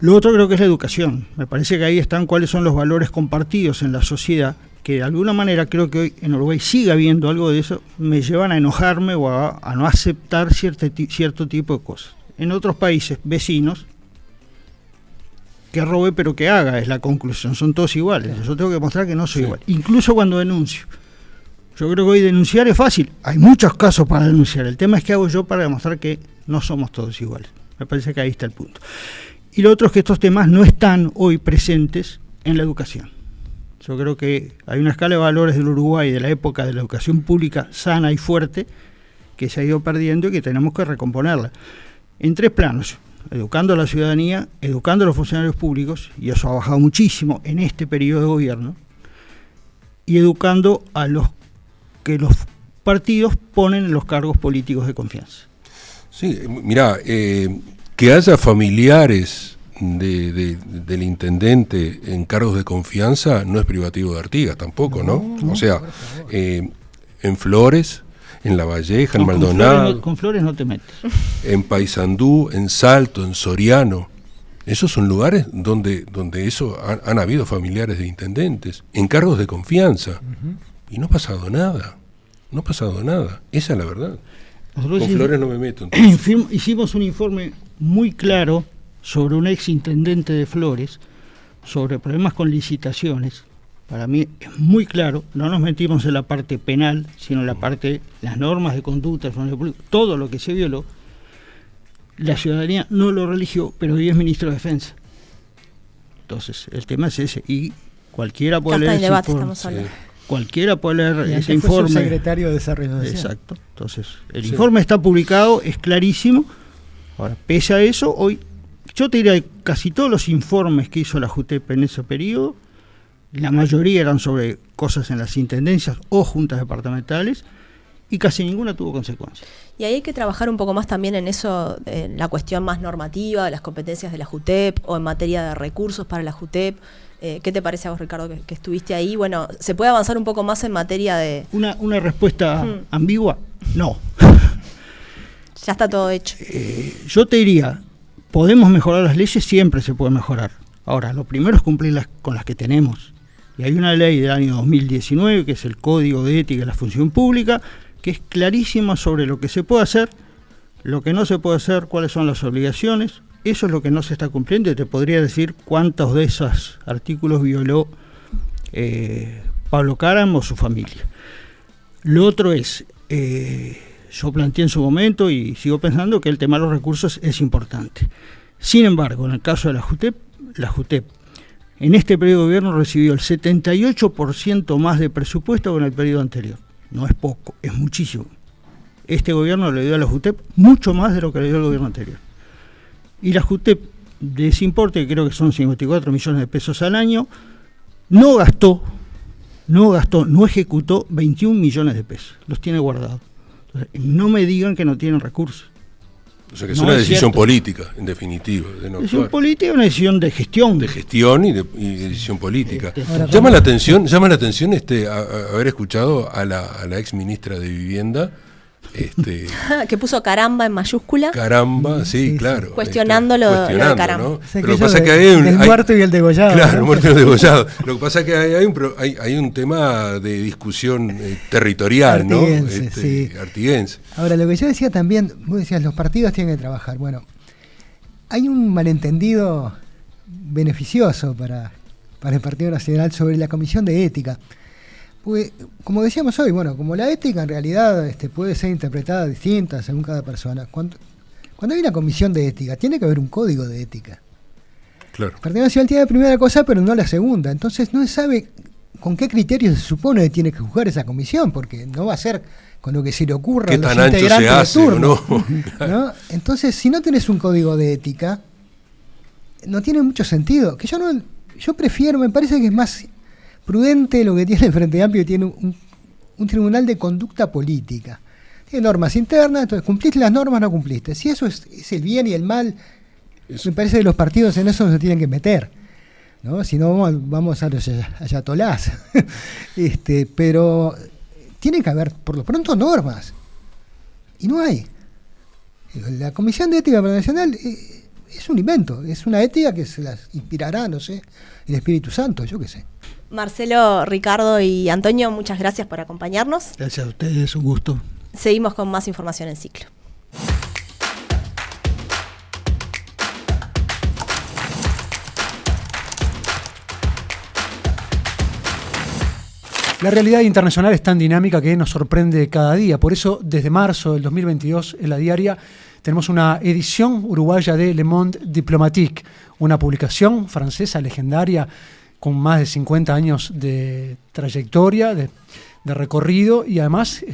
Lo otro creo que es la educación. Me parece que ahí están cuáles son los valores compartidos en la sociedad, que de alguna manera creo que hoy en Uruguay sigue habiendo algo de eso, me llevan a enojarme o a no aceptar cierto tipo de cosas. En otros países vecinos, que robe pero que haga, es la conclusión, son todos iguales. Yo tengo que mostrar que no soy igual, incluso cuando denuncio. Yo creo que hoy denunciar es fácil, hay muchos casos para denunciar, el tema es qué hago yo para demostrar que no somos todos iguales. Me parece que ahí está el punto. Y lo otro es que estos temas no están hoy presentes en la educación. Yo creo que hay una escala de valores del Uruguay de la época de la educación pública sana y fuerte que se ha ido perdiendo y que tenemos que recomponerla. En 3 planos: educando a la ciudadanía, educando a los funcionarios públicos, y eso ha bajado muchísimo en este periodo de gobierno, y educando a los que los partidos ponen en los cargos políticos de confianza. Sí, mirá, que haya familiares del intendente en cargos de confianza no es privativo de Artigas tampoco, ¿no? O sea, en Flores, en La Valleja, en Maldonado. Con Flores no te metes. En Paysandú, en Salto, en Soriano. Esos son lugares donde eso han habido familiares de intendentes en cargos de confianza. Y no ha pasado nada. No ha pasado nada. Esa es la verdad. Nosotros con Flores no me meto. Hicimos un informe muy claro sobre un ex intendente de Flores, sobre problemas con licitaciones. Para mí es muy claro, no nos metimos en la parte penal, sino en la parte, las normas de conducta, todo lo que se violó. La ciudadanía no lo religió, pero hoy es ministro de Defensa. Entonces, el tema es ese, y cualquiera puede leer ese informe. Cualquiera puede leer ese informe. Secretario de Desarrollo Social. Exacto. Entonces, el informe está publicado, es clarísimo. Ahora, pese a eso, hoy, yo te diría que casi todos los informes que hizo la JUTEP en ese periodo, la mayoría eran sobre cosas en las intendencias o juntas departamentales, y casi ninguna tuvo consecuencias. Y ahí hay que trabajar un poco más también en eso, en la cuestión más normativa, de las competencias de la JUTEP, o en materia de recursos para la JUTEP. ¿Qué te parece a vos, Ricardo, que estuviste ahí? Bueno, ¿se puede avanzar un poco más en materia de...? Una respuesta ambigua, no. Ya está todo hecho. Yo te diría, podemos mejorar las leyes, siempre se puede mejorar. Ahora, lo primero es cumplirlas con las que tenemos. Y hay una ley del año 2019, que es el Código de Ética de la Función Pública, que es clarísima sobre lo que se puede hacer, lo que no se puede hacer, cuáles son las obligaciones. Eso es lo que no se está cumpliendo, y te podría decir cuántos de esos artículos violó Pablo Caram o su familia. Lo otro es, yo planteé en su momento y sigo pensando que el tema de los recursos es importante. Sin embargo, en el caso de la JUTEP en este periodo de gobierno recibió el 78% más de presupuesto que en el periodo anterior. No es poco, es muchísimo. Este gobierno le dio a la JUTEP mucho más de lo que le dio al gobierno anterior. Y la JUTEP, de ese importe, que creo que son 54 millones de pesos al año, no ejecutó 21 millones de pesos. Los tiene guardados. Entonces, no me digan que no tienen recursos. O sea que es una decisión política, en definitiva. Decisión política, una decisión de gestión. De gestión y de decisión política. Llama la atención haber escuchado a la ex ministra de Vivienda. Que puso caramba en mayúscula. Caramba, sí, claro. Cuestionando lo de caramba. ¿No? Pero lo que pasa es que hay el muerto y el degollado. Claro, el muerto y el degollado. Lo que pasa es que hay un tema de discusión territorial, artiguense, ¿no? Artiguense. Ahora, lo que yo decía también, vos decías, los partidos tienen que trabajar. Bueno, hay un malentendido beneficioso para el Partido Nacional sobre la Comisión de Ética. Porque, como decíamos hoy, bueno, como la ética en realidad puede ser interpretada distinta según cada persona, cuando hay una comisión de ética, tiene que haber un código de ética. Claro. El Partido Nacional tiene la primera cosa, pero no la segunda. Entonces no se sabe con qué criterios se supone que tiene que juzgar esa comisión, porque no va a ser con lo que se le ocurra a los integrantes de turno. ¿No? Entonces, si no tenés un código de ética, no tiene mucho sentido. Que yo prefiero, me parece que es más prudente lo que tiene el Frente Amplio, que tiene un tribunal de conducta política. Tiene normas internas, entonces cumpliste las normas, no cumpliste. Si eso es el bien y el mal, me parece que los partidos en eso no se tienen que meter, ¿no? Si no, vamos a los ayatolás. Pero tiene que haber, por lo pronto, normas. Y no hay. La Comisión de Ética Nacional es un invento, es una ética que se las inspirará, no sé, el Espíritu Santo, yo qué sé. Marcelo, Ricardo y Antonio, muchas gracias por acompañarnos. Gracias a ustedes, un gusto. Seguimos con más información en Ciclo. La realidad internacional es tan dinámica que nos sorprende cada día. Por eso, desde marzo del 2022, en La Diaria, tenemos una edición uruguaya de Le Monde Diplomatique, una publicación francesa legendaria con más de 50 años de trayectoria, de recorrido, y además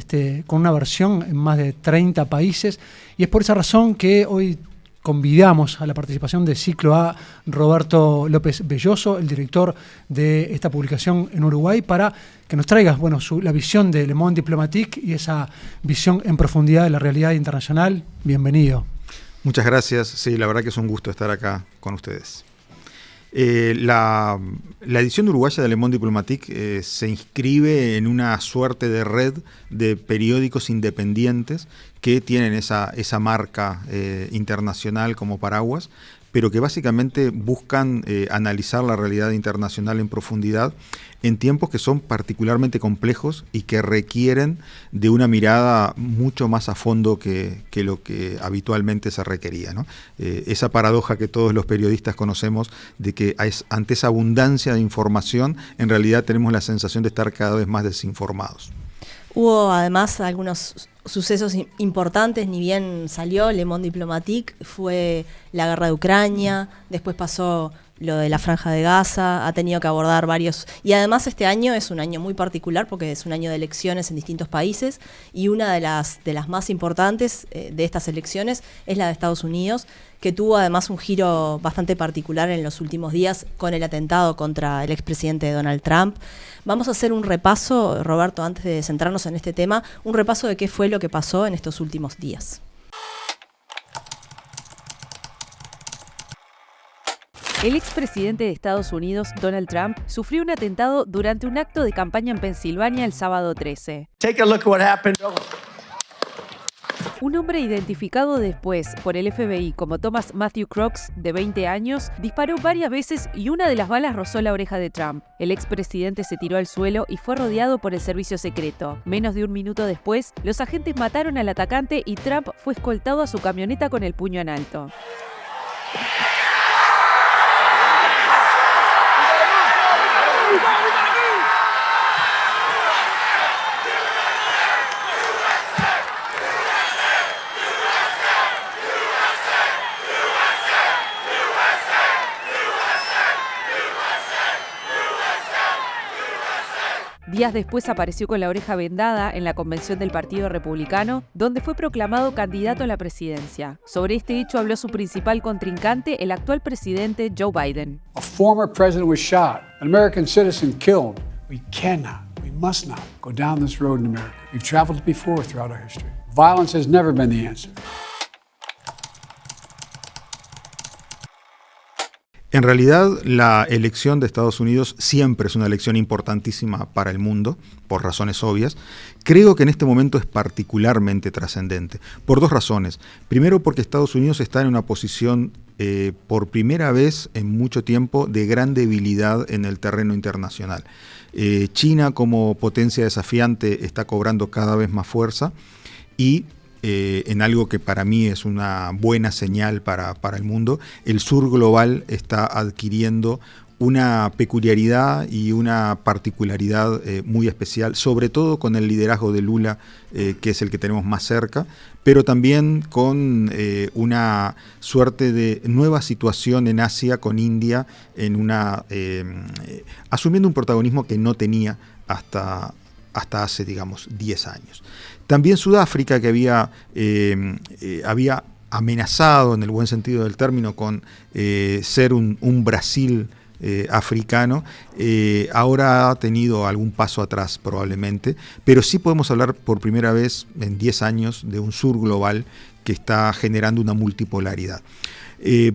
con una versión en más de 30 países. Y es por esa razón que hoy convidamos a la participación de Ciclo a Roberto López Belloso, el director de esta publicación en Uruguay, para que nos traiga la visión de Le Monde Diplomatique y esa visión en profundidad de la realidad internacional. Bienvenido. Muchas gracias. Sí, la verdad que es un gusto estar acá con ustedes. La edición uruguaya de Le Monde Diplomatique se inscribe en una suerte de red de periódicos independientes que tienen esa marca internacional como paraguas, pero que básicamente buscan analizar la realidad internacional en profundidad en tiempos que son particularmente complejos y que requieren de una mirada mucho más a fondo que lo que habitualmente se requería, ¿no? Esa paradoja que todos los periodistas conocemos de que ante esa abundancia de información, en realidad tenemos la sensación de estar cada vez más desinformados. Hubo además algunos sucesos importantes, ni bien salió Le Monde Diplomatique, fue la guerra de Ucrania, después pasó lo de la Franja de Gaza, ha tenido que abordar varios, y además este año es un año muy particular porque es un año de elecciones en distintos países, y una de las más importantes de estas elecciones es la de Estados Unidos, que tuvo además un giro bastante particular en los últimos días con el atentado contra el expresidente Donald Trump. Vamos a hacer un repaso, Roberto, antes de centrarnos en este tema, un repaso de qué fue lo que pasó en estos últimos días. El expresidente de Estados Unidos, Donald Trump, sufrió un atentado durante un acto de campaña en Pensilvania el sábado 13. Take a look at what happened. Un hombre identificado después por el FBI como Thomas Matthew Crooks, de 20 años, disparó varias veces y una de las balas rozó la oreja de Trump. El expresidente se tiró al suelo y fue rodeado por el servicio secreto. Menos de un minuto después, los agentes mataron al atacante y Trump fue escoltado a su camioneta con el puño en alto. Días después apareció con la oreja vendada en la convención del Partido Republicano, donde fue proclamado candidato a la presidencia. Sobre este hecho habló su principal contrincante, el actual presidente Joe Biden. A former president was shot, an American citizen killed. We cannot, we must not go down this road in America. We've traveled it before throughout our history. Violence has never been the answer. En realidad, la elección de Estados Unidos siempre es una elección importantísima para el mundo, por razones obvias. Creo que en este momento es particularmente trascendente, por dos razones. Primero, porque Estados Unidos está en una posición, por primera vez en mucho tiempo, de gran debilidad en el terreno internacional. China, como potencia desafiante, está cobrando cada vez más fuerza y en algo que para mí es una buena señal para el mundo, el sur global está adquiriendo una peculiaridad y una particularidad muy especial, sobre todo con el liderazgo de Lula, que es el que tenemos más cerca, pero también con una suerte de nueva situación en Asia, con India, asumiendo un protagonismo que no tenía hasta hace, digamos, 10 años. También Sudáfrica, que había amenazado, en el buen sentido del término, con ser un Brasil africano, ahora ha tenido algún paso atrás probablemente, pero sí podemos hablar por primera vez en 10 años de un sur global que está generando una multipolaridad.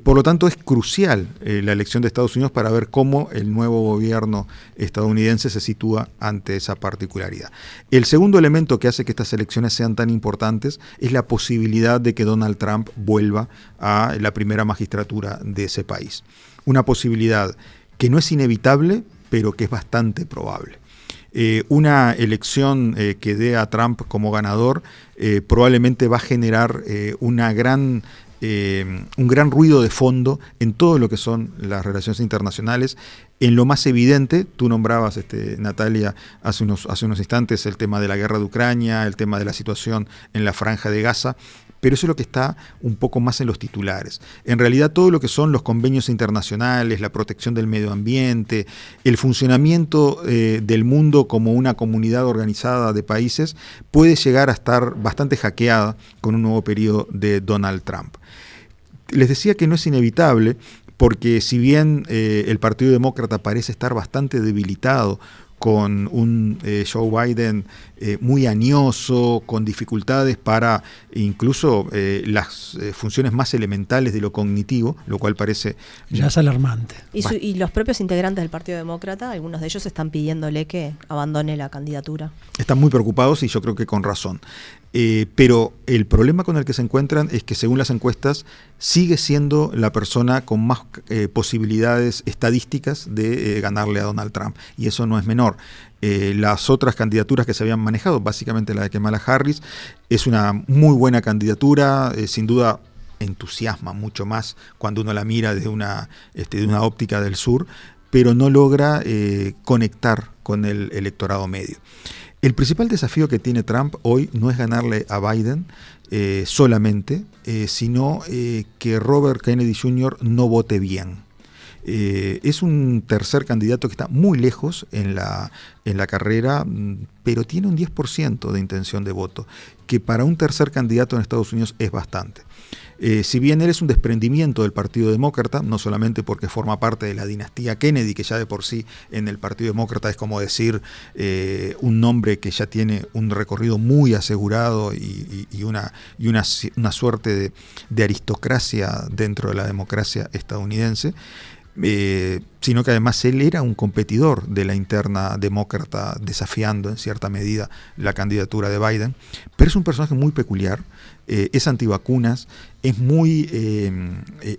Por lo tanto, es crucial la elección de Estados Unidos para ver cómo el nuevo gobierno estadounidense se sitúa ante esa particularidad. El segundo elemento que hace que estas elecciones sean tan importantes es la posibilidad de que Donald Trump vuelva a la primera magistratura de ese país. Una posibilidad que no es inevitable, pero que es bastante probable. Una elección que dé a Trump como ganador probablemente va a generar una gran un gran ruido de fondo en todo lo que son las relaciones internacionales. En lo más evidente, tú nombrabas, Natalia, hace unos instantes el tema de la guerra de Ucrania, el tema de la situación en la Franja de Gaza, pero eso es lo que está un poco más en los titulares. En realidad todo lo que son los convenios internacionales, la protección del medio ambiente, el funcionamiento del mundo como una comunidad organizada de países puede llegar a estar bastante hackeada con un nuevo periodo de Donald Trump. Les decía que no es inevitable, porque si bien el Partido Demócrata parece estar bastante debilitado con un Joe Biden muy añoso, con dificultades para incluso las funciones más elementales de lo cognitivo, lo cual parece... Ya es alarmante. Y los propios integrantes del Partido Demócrata, algunos de ellos están pidiéndole que abandone la candidatura. Están muy preocupados y yo creo que con razón. Pero el problema con el que se encuentran es que según las encuestas sigue siendo la persona con más posibilidades estadísticas de ganarle a Donald Trump, y eso no es menor. Las otras candidaturas que se habían manejado, básicamente la de Kamala Harris, es una muy buena candidatura, sin duda entusiasma mucho más cuando uno la mira desde una óptica del sur, pero no logra conectar con el electorado medio. El principal desafío que tiene Trump hoy no es ganarle a Biden solamente, sino que Robert Kennedy Jr. no vote bien. Es un tercer candidato que está muy lejos en la carrera, pero tiene un 10% de intención de voto, que para un tercer candidato en Estados Unidos es bastante. Si bien él es un desprendimiento del Partido Demócrata, no solamente porque forma parte de la dinastía Kennedy, que ya de por sí en el Partido Demócrata es como decir un nombre que ya tiene un recorrido muy asegurado y una suerte de aristocracia dentro de la democracia estadounidense, sino que además él era un competidor de la interna demócrata, desafiando en cierta medida la candidatura de Biden, pero es un personaje muy peculiar, es antivacunas, es muy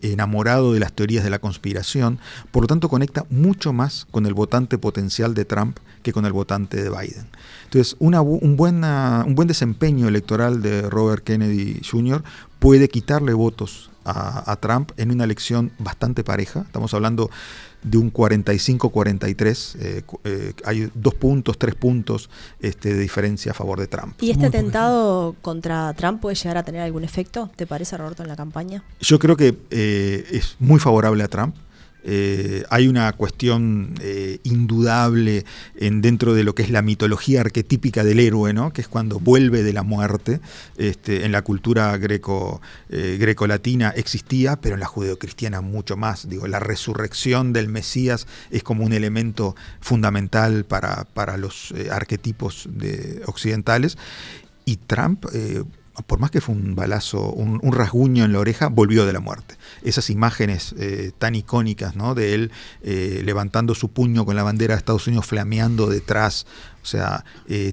enamorado de las teorías de la conspiración, por lo tanto conecta mucho más con el votante potencial de Trump que con el votante de Biden. Entonces, un buen desempeño electoral de Robert Kennedy Jr. puede quitarle votos a Trump en una elección bastante pareja. Estamos hablando de un 45-43, hay 2 puntos, 3 puntos de diferencia a favor de Trump. ¿Y este atentado contra Trump puede llegar a tener algún efecto, te parece, Roberto, en la campaña? Yo creo que es muy favorable a Trump. Hay una cuestión indudable dentro de lo que es la mitología arquetípica del héroe, ¿no? Que es cuando vuelve de la muerte. En la cultura greco-latina existía, pero en la judeocristiana mucho más. Digo, la resurrección del Mesías es como un elemento fundamental para los arquetipos occidentales. Y Trump, por más que fue un balazo, un rasguño en la oreja, volvió de la muerte. Esas imágenes tan icónicas, ¿no? De él levantando su puño con la bandera de Estados Unidos flameando detrás, o sea,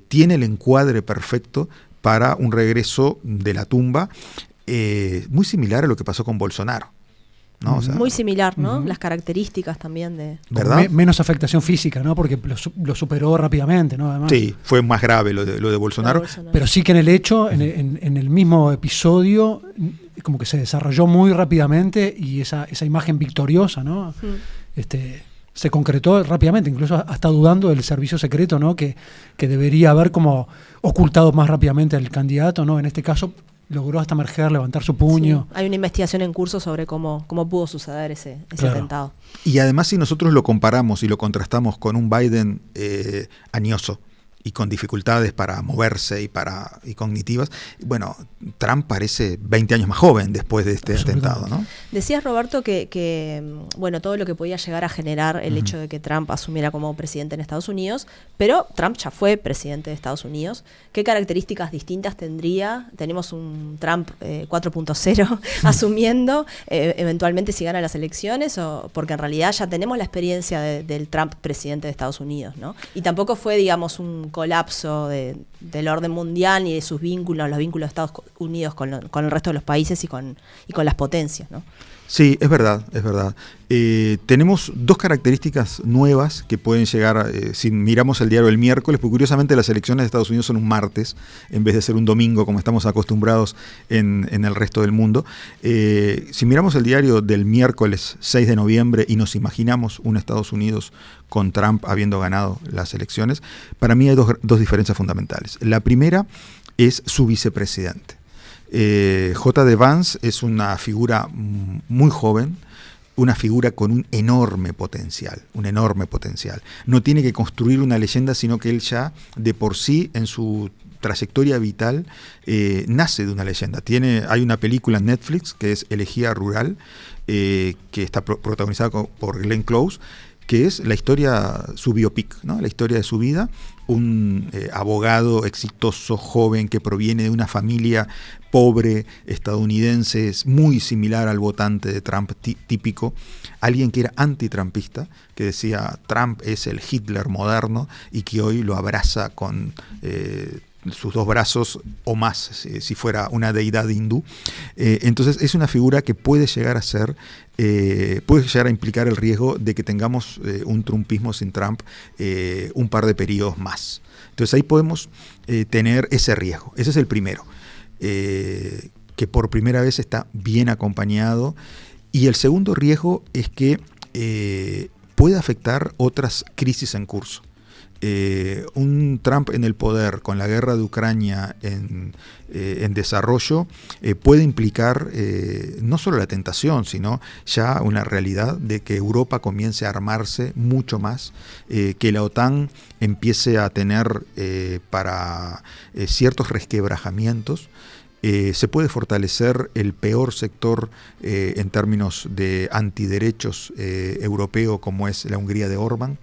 tiene el encuadre perfecto para un regreso de la tumba, muy similar a lo que pasó con Bolsonaro, ¿no? O sea, muy similar, ¿no? Las características también de... ¿Verdad? Menos afectación física, ¿no? Porque lo superó rápidamente, ¿no? Además. Sí, fue más grave lo de Bolsonaro. Pero sí que en el hecho, en el mismo episodio, como que se desarrolló muy rápidamente y esa imagen victoriosa, ¿no? Se concretó rápidamente, incluso hasta dudando del servicio secreto, ¿no? Que debería haber como ocultado más rápidamente al candidato, ¿no? En este caso logró hasta emerger, levantar su puño. Sí, hay una investigación en curso sobre cómo pudo suceder ese atentado. Y además, si nosotros lo comparamos y lo contrastamos con un Biden añoso y con dificultades para moverse y cognitivas, bueno, Trump parece 20 años más joven después de este atentado, ¿no? Decías, Roberto, que bueno, todo lo que podía llegar a generar el hecho de que Trump asumiera como presidente en Estados Unidos, pero Trump ya fue presidente de Estados Unidos. ¿Qué características distintas tendría? Tenemos un Trump 4.0 asumiendo, eventualmente si gana las elecciones, porque en realidad ya tenemos la experiencia del Trump presidente de Estados Unidos, ¿no? Y tampoco fue, digamos, un colapso de del orden mundial ni de sus vínculos, los vínculos de Estados Unidos con el resto de los países y con las potencias, ¿no? Sí, es verdad, es verdad. Tenemos dos características nuevas que pueden llegar, si miramos el diario el miércoles, porque curiosamente las elecciones de Estados Unidos son un martes, en vez de ser un domingo como estamos acostumbrados en el resto del mundo. Si miramos el diario del miércoles 6 de noviembre y nos imaginamos un Estados Unidos con Trump habiendo ganado las elecciones, para mí hay dos diferencias fundamentales. La primera es su vicepresidente. J.D. Vance es una figura muy joven, una figura con un enorme potencial. No tiene que construir una leyenda, sino que él ya de por sí en su trayectoria vital nace de una leyenda. Hay una película en Netflix que es Elegía Rural, que está protagonizada por Glenn Close, que es la historia, su biopic, ¿no? La historia de su vida, un abogado exitoso, joven, que proviene de una familia pobre, estadounidense, muy similar al votante de Trump típico, alguien que era antitrumpista, que decía Trump es el Hitler moderno y que hoy lo abraza con sus dos brazos o más, si fuera una deidad hindú. Entonces es una figura que puede llegar a implicar el riesgo de que tengamos un trumpismo sin Trump un par de periodos más. Entonces ahí podemos tener ese riesgo. Ese es el primero, que por primera vez está bien acompañado. Y el segundo riesgo es que puede afectar otras crisis en curso. Un Trump en el poder con la guerra de Ucrania en desarrollo puede implicar no solo la tentación, sino ya una realidad de que Europa comience a armarse mucho más, que la OTAN empiece a tener para ciertos resquebrajamientos. Se puede fortalecer el peor sector en términos de antiderechos europeo, como es la Hungría de Orbán.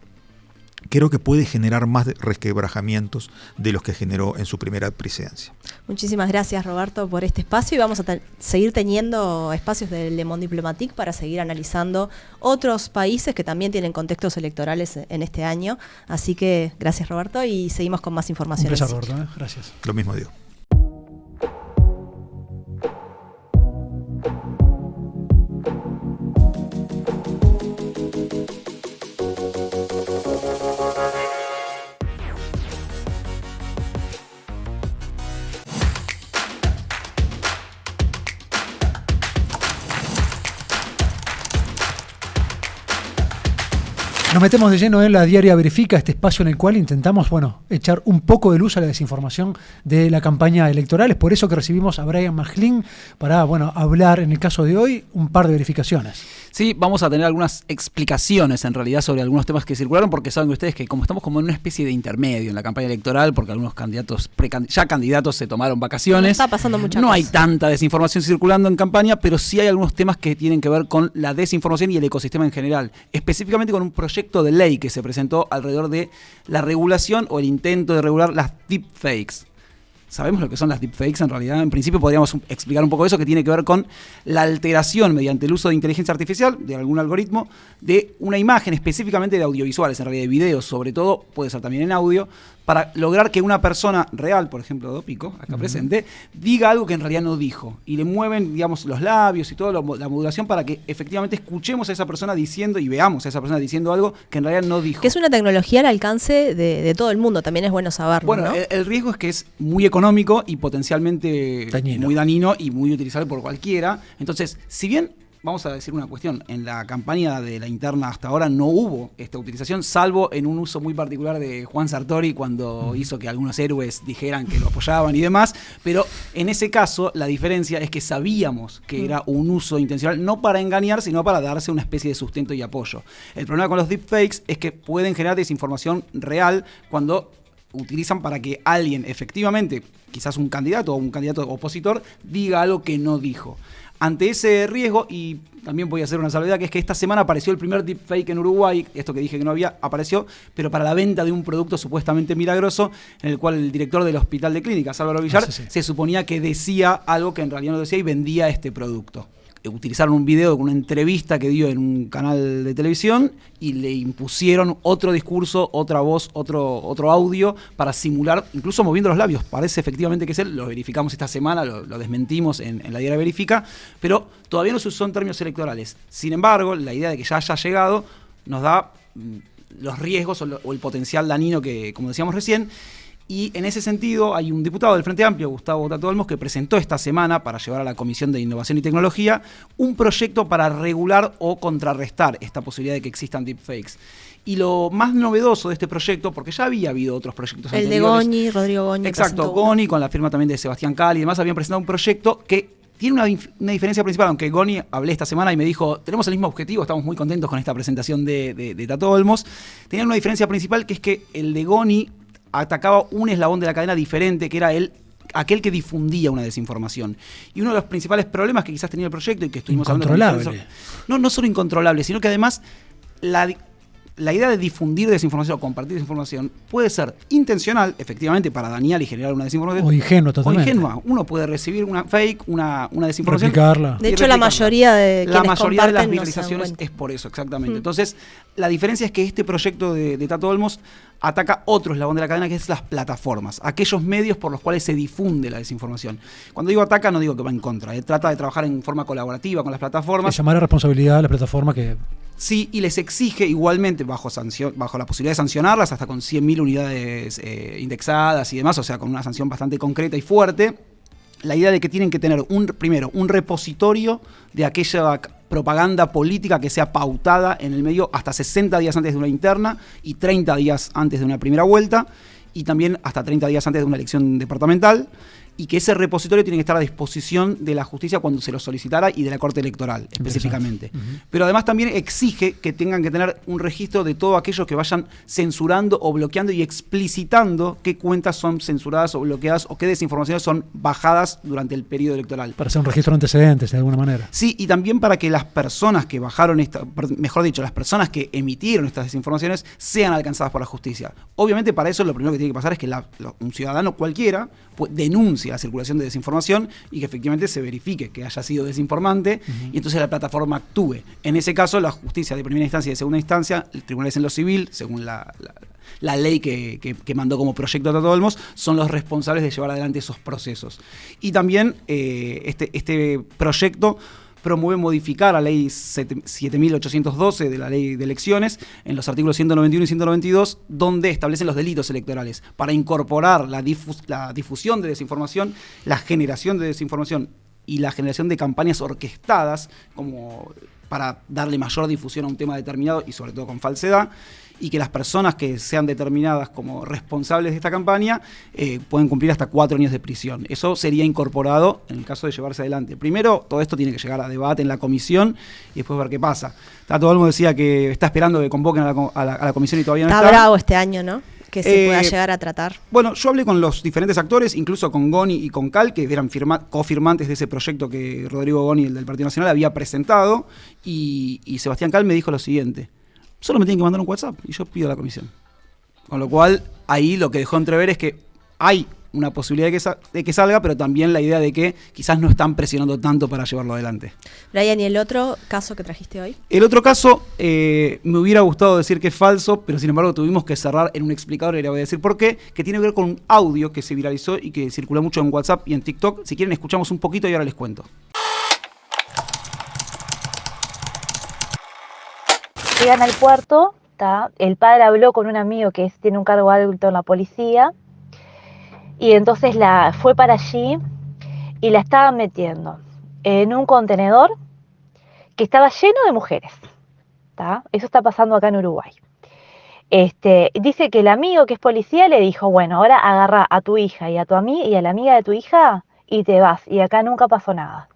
Creo que puede generar más resquebrajamientos de los que generó en su primera presidencia. Muchísimas gracias, Roberto, por este espacio, y vamos a seguir teniendo espacios de Le Monde Diplomatique para seguir analizando otros países que también tienen contextos electorales en este año. Así que gracias, Roberto, y seguimos con más información. Un placer, Roberto, gracias. Lo mismo digo. Nos metemos de lleno en la Diaria Verifica, este espacio en el cual intentamos, echar un poco de luz a la desinformación de la campaña electoral. Es por eso que recibimos a Brian McLean para, hablar en el caso de hoy un par de verificaciones. Sí, vamos a tener algunas explicaciones en realidad sobre algunos temas que circularon, porque saben ustedes que como estamos como en una especie de intermedio en la campaña electoral, porque algunos candidatos, ya candidatos se tomaron vacaciones. Está pasando mucha No cosa. hay tanta desinformación circulando en campaña, pero sí hay algunos temas que tienen que ver con la desinformación y el ecosistema en general, específicamente con un proyecto de ley que se presentó alrededor de la regulación o el intento de regular las deepfakes. ¿Sabemos lo que son las deepfakes en realidad? En principio podríamos explicar un poco eso, que tiene que ver con la alteración mediante el uso de inteligencia artificial, de algún algoritmo, de una imagen, específicamente de audiovisuales, en realidad de videos, sobre todo, puede ser también en audio, para lograr que una persona real, por ejemplo Dópico, acá presente, diga algo que en realidad no dijo. Y le mueven, digamos, los labios y toda la modulación para que efectivamente escuchemos a esa persona diciendo y veamos a esa persona diciendo algo que en realidad no dijo. Que es una tecnología al alcance de todo el mundo, también es bueno saberlo. Bueno, ¿no? el riesgo es que es muy económico y potencialmente muy dañino y muy utilizable por cualquiera. Entonces, si bien vamos a decir una cuestión, en la campaña de la interna hasta ahora no hubo esta utilización, salvo en un uso muy particular de Juan Sartori cuando hizo que algunos héroes dijeran que lo apoyaban y demás, pero en ese caso la diferencia es que sabíamos que era un uso intencional, no para engañar, sino para darse una especie de sustento y apoyo. El problema con los deepfakes es que pueden generar desinformación real cuando utilizan para que alguien efectivamente, quizás un candidato o un candidato opositor, diga algo que no dijo. Ante ese riesgo, y también voy a hacer una salvedad, que es que esta semana apareció el primer deepfake en Uruguay, esto que dije que no había, apareció, pero para la venta de un producto supuestamente milagroso, en el cual el director del Hospital de Clínicas, Álvaro Villar, se suponía que decía algo que en realidad no decía y vendía este producto. Utilizaron un video con una entrevista que dio en un canal de televisión y le impusieron otro discurso, otra voz, otro audio para simular, incluso moviendo los labios. Parece efectivamente que es él, lo verificamos esta semana, lo desmentimos en la Diaria Verifica, pero todavía no se usó en términos electorales. Sin embargo, la idea de que ya haya llegado nos da los riesgos o el potencial dañino que, como decíamos recién. Y en ese sentido hay un diputado del Frente Amplio, Gustavo Tato Olmos, que presentó esta semana para llevar a la Comisión de Innovación y Tecnología un proyecto para regular o contrarrestar esta posibilidad de que existan deepfakes. Y lo más novedoso de este proyecto, porque ya había habido otros proyectos anteriores. El de Goni, Rodrigo Goni. Exacto, Goni, con la firma también de Sebastián Cali y demás, habían presentado un proyecto que tiene una diferencia principal, aunque Goni hablé esta semana y me dijo, tenemos el mismo objetivo, estamos muy contentos con esta presentación de Tato Olmos. Tenía una diferencia principal, que es que el de Goni atacaba un eslabón de la cadena diferente, que era aquel que difundía una desinformación. Y uno de los principales problemas que quizás tenía el proyecto y que estuvimos hablando... No solo incontrolable, sino que además la idea de difundir desinformación o compartir desinformación puede ser intencional, efectivamente, para dañar y generar una desinformación. O ingenua, totalmente. O ingenua. Uno puede recibir una fake, una desinformación. Replicarla. De hecho, la mayoría de quienes la mayoría de las comparten viralizaciones es por eso, exactamente. Entonces, la diferencia es que este proyecto de Tato Olmos ataca otro eslabón de la cadena, que es las plataformas, aquellos medios por los cuales se difunde la desinformación. Cuando digo ataca, no digo que va en contra. Trata de trabajar en forma colaborativa con las plataformas. De llamar a responsabilidad a las plataformas que... Sí, y les exige igualmente, bajo la posibilidad de sancionarlas, hasta con 100.000 unidades indexadas y demás, o sea, con una sanción bastante concreta y fuerte, la idea de que tienen que tener primero un repositorio de aquella propaganda política que sea pautada en el medio hasta 60 días antes de una interna y 30 días antes de una primera vuelta, y también hasta 30 días antes de una elección departamental, y que ese repositorio tiene que estar a disposición de la justicia cuando se lo solicitara y de la Corte Electoral específicamente. Pero además también exige que tengan que tener un registro de todo aquello que vayan censurando o bloqueando y explicitando qué cuentas son censuradas o bloqueadas o qué desinformaciones son bajadas durante el periodo electoral. Para hacer un registro de antecedentes, de alguna manera. Sí, y también para que las personas que bajaron mejor dicho, las personas que emitieron estas desinformaciones sean alcanzadas por la justicia. Obviamente para eso lo primero que tiene que pasar es que un ciudadano cualquiera denuncie la circulación de desinformación y que efectivamente se verifique que haya sido desinformante y entonces la plataforma actúe. En ese caso, la justicia de primera instancia y de segunda instancia, el tribunal en lo civil, según la ley que mandó como proyecto a Tato Olmos, son los responsables de llevar adelante esos procesos. Y también este proyecto promueve modificar la ley 7.812 de la ley de elecciones en los artículos 191 y 192, donde establecen los delitos electorales para incorporar la difusión de desinformación, la generación de desinformación y la generación de campañas orquestadas como para darle mayor difusión a un tema determinado y sobre todo con falsedad, y que las personas que sean determinadas como responsables de esta campaña pueden cumplir hasta 4 años de prisión. Eso sería incorporado en el caso de llevarse adelante. Primero, todo esto tiene que llegar a debate en la comisión y después ver qué pasa. Tato Olmos decía que está esperando que convoquen a la comisión y todavía no está. Está bravo este año, ¿no? Que se pueda llegar a tratar. Bueno, yo hablé con los diferentes actores, incluso con Goni y con Cal, que eran cofirmantes de ese proyecto que Rodrigo Goni, el del Partido Nacional, había presentado, y Sebastián Cal me dijo lo siguiente: solo me tienen que mandar un WhatsApp y yo pido a la comisión. Con lo cual, ahí lo que dejó entrever es que hay una posibilidad de que salga, pero también la idea de que quizás no están presionando tanto para llevarlo adelante. Brian, ¿y el otro caso que trajiste hoy? El otro caso, me hubiera gustado decir que es falso, pero sin embargo tuvimos que cerrar en un explicador, y le voy a decir por qué, que tiene que ver con un audio que se viralizó y que circuló mucho en WhatsApp y en TikTok. Si quieren, escuchamos un poquito y ahora les cuento. Llegan al puerto, el padre habló con un amigo que tiene un cargo alto en la policía, y entonces fue para allí y la estaban metiendo en un contenedor que estaba lleno de mujeres. Eso está pasando acá en Uruguay. Dice que el amigo que es policía le dijo: bueno, ahora agarra a tu hija y a tu amiga y a la amiga de tu hija y te vas, y acá nunca pasó nada.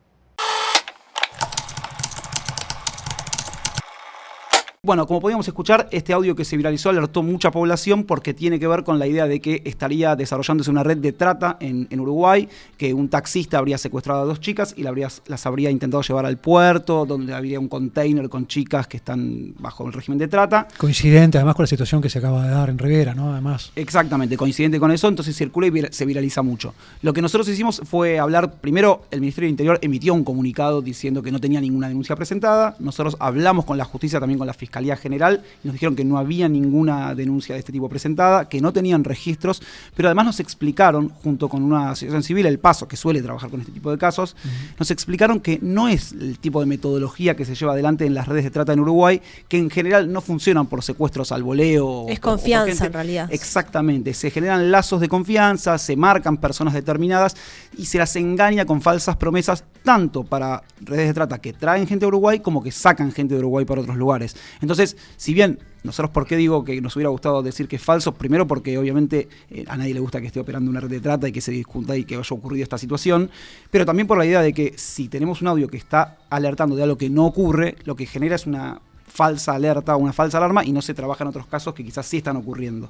Bueno, como podíamos escuchar, este audio que se viralizó alertó mucha población porque tiene que ver con la idea de que estaría desarrollándose una red de trata en Uruguay, que un taxista habría secuestrado a 2 chicas y las habría intentado llevar al puerto, donde habría un container con chicas que están bajo el régimen de trata. Coincidente además con la situación que se acaba de dar en Rivera, ¿no? Además. Exactamente, coincidente con eso, entonces circula y se viraliza mucho. Lo que nosotros hicimos fue hablar, primero el Ministerio del Interior emitió un comunicado diciendo que no tenía ninguna denuncia presentada, nosotros hablamos con la justicia, también con la Fiscalía General, y nos dijeron que no había ninguna denuncia de este tipo presentada, que no tenían registros, pero además nos explicaron, junto con una asociación civil, El Paso, que suele trabajar con este tipo de casos, nos explicaron que no es el tipo de metodología que se lleva adelante en las redes de trata en Uruguay, que en general no funcionan por secuestros al voleo. Es confianza en realidad. Exactamente, se generan lazos de confianza, se marcan personas determinadas y se las engaña con falsas promesas, tanto para redes de trata que traen gente a Uruguay como que sacan gente de Uruguay para otros lugares. Entonces, si bien nosotros, ¿por qué digo que nos hubiera gustado decir que es falso? Primero porque obviamente a nadie le gusta que esté operando una red de trata y que se discuta y que haya ocurrido esta situación, pero también por la idea de que si tenemos un audio que está alertando de algo que no ocurre, lo que genera es una falsa alerta o una falsa alarma y no se trabaja en otros casos que quizás sí están ocurriendo.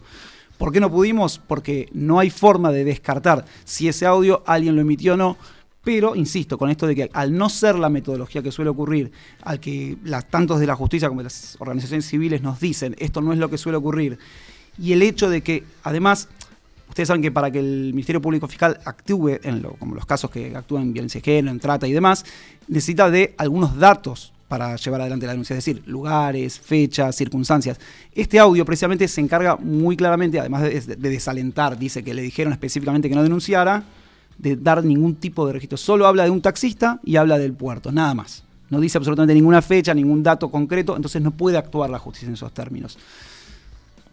¿Por qué no pudimos? Porque no hay forma de descartar si ese audio alguien lo emitió o no. Pero, insisto, con esto de que al no ser la metodología que suele ocurrir, al que tantos de la justicia como de las organizaciones civiles nos dicen, esto no es lo que suele ocurrir, y el hecho de que, además, ustedes saben que para que el Ministerio Público Fiscal actúe, como los casos que actúan en violencia de género, en trata y demás, necesita de algunos datos para llevar adelante la denuncia, es decir, lugares, fechas, circunstancias. Este audio precisamente se encarga muy claramente, además de desalentar, dice que le dijeron específicamente que no denunciara, de dar ningún tipo de registro. Solo habla de un taxista y habla del puerto, nada más. No dice absolutamente ninguna fecha, ningún dato concreto, entonces no puede actuar la justicia en esos términos.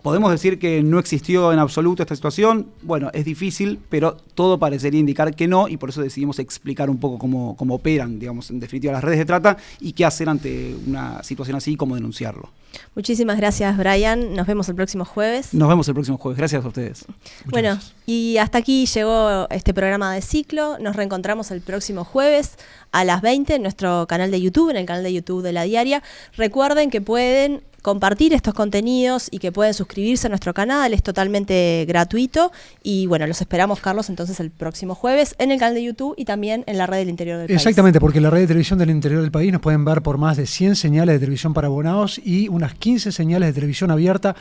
¿Podemos decir que no existió en absoluto esta situación? Bueno, es difícil, pero todo parecería indicar que no, y por eso decidimos explicar un poco cómo operan, digamos, en definitiva, las redes de trata y qué hacer ante una situación así y cómo denunciarlo. Muchísimas gracias, Brian. Nos vemos el próximo jueves. Nos vemos el próximo jueves. Gracias a ustedes. Bueno, gracias. Y hasta aquí llegó este programa de ciclo. Nos reencontramos el próximo jueves a las 20 en nuestro canal de YouTube, en el canal de YouTube de La Diaria. Recuerden que pueden compartir estos contenidos y que pueden suscribirse a nuestro canal, es totalmente gratuito y bueno, los esperamos, Carlos, entonces el próximo jueves en el canal de YouTube y también en la red del interior del país. Exactamente, porque en la red de televisión del interior del país nos pueden ver por más de 100 señales de televisión para abonados y unas 15 señales de televisión abierta.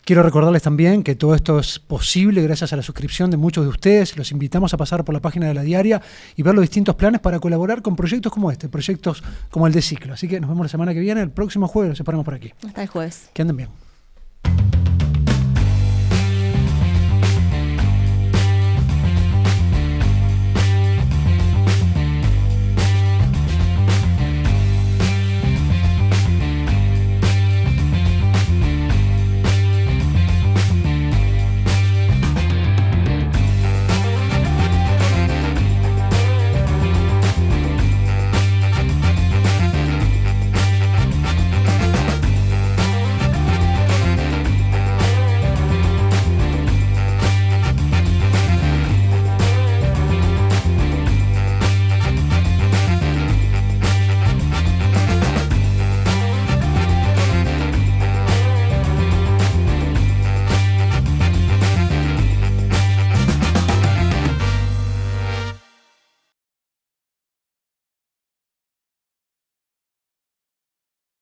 Quiero recordarles también que todo esto es posible gracias a la suscripción de muchos de ustedes. Los invitamos a pasar por la página de La Diaria y ver los distintos planes para colaborar con proyectos como este, proyectos como el de Ciclo. Así que nos vemos la semana que viene, el próximo jueves, los esperamos por aquí. Hasta el jueves. Que anden bien.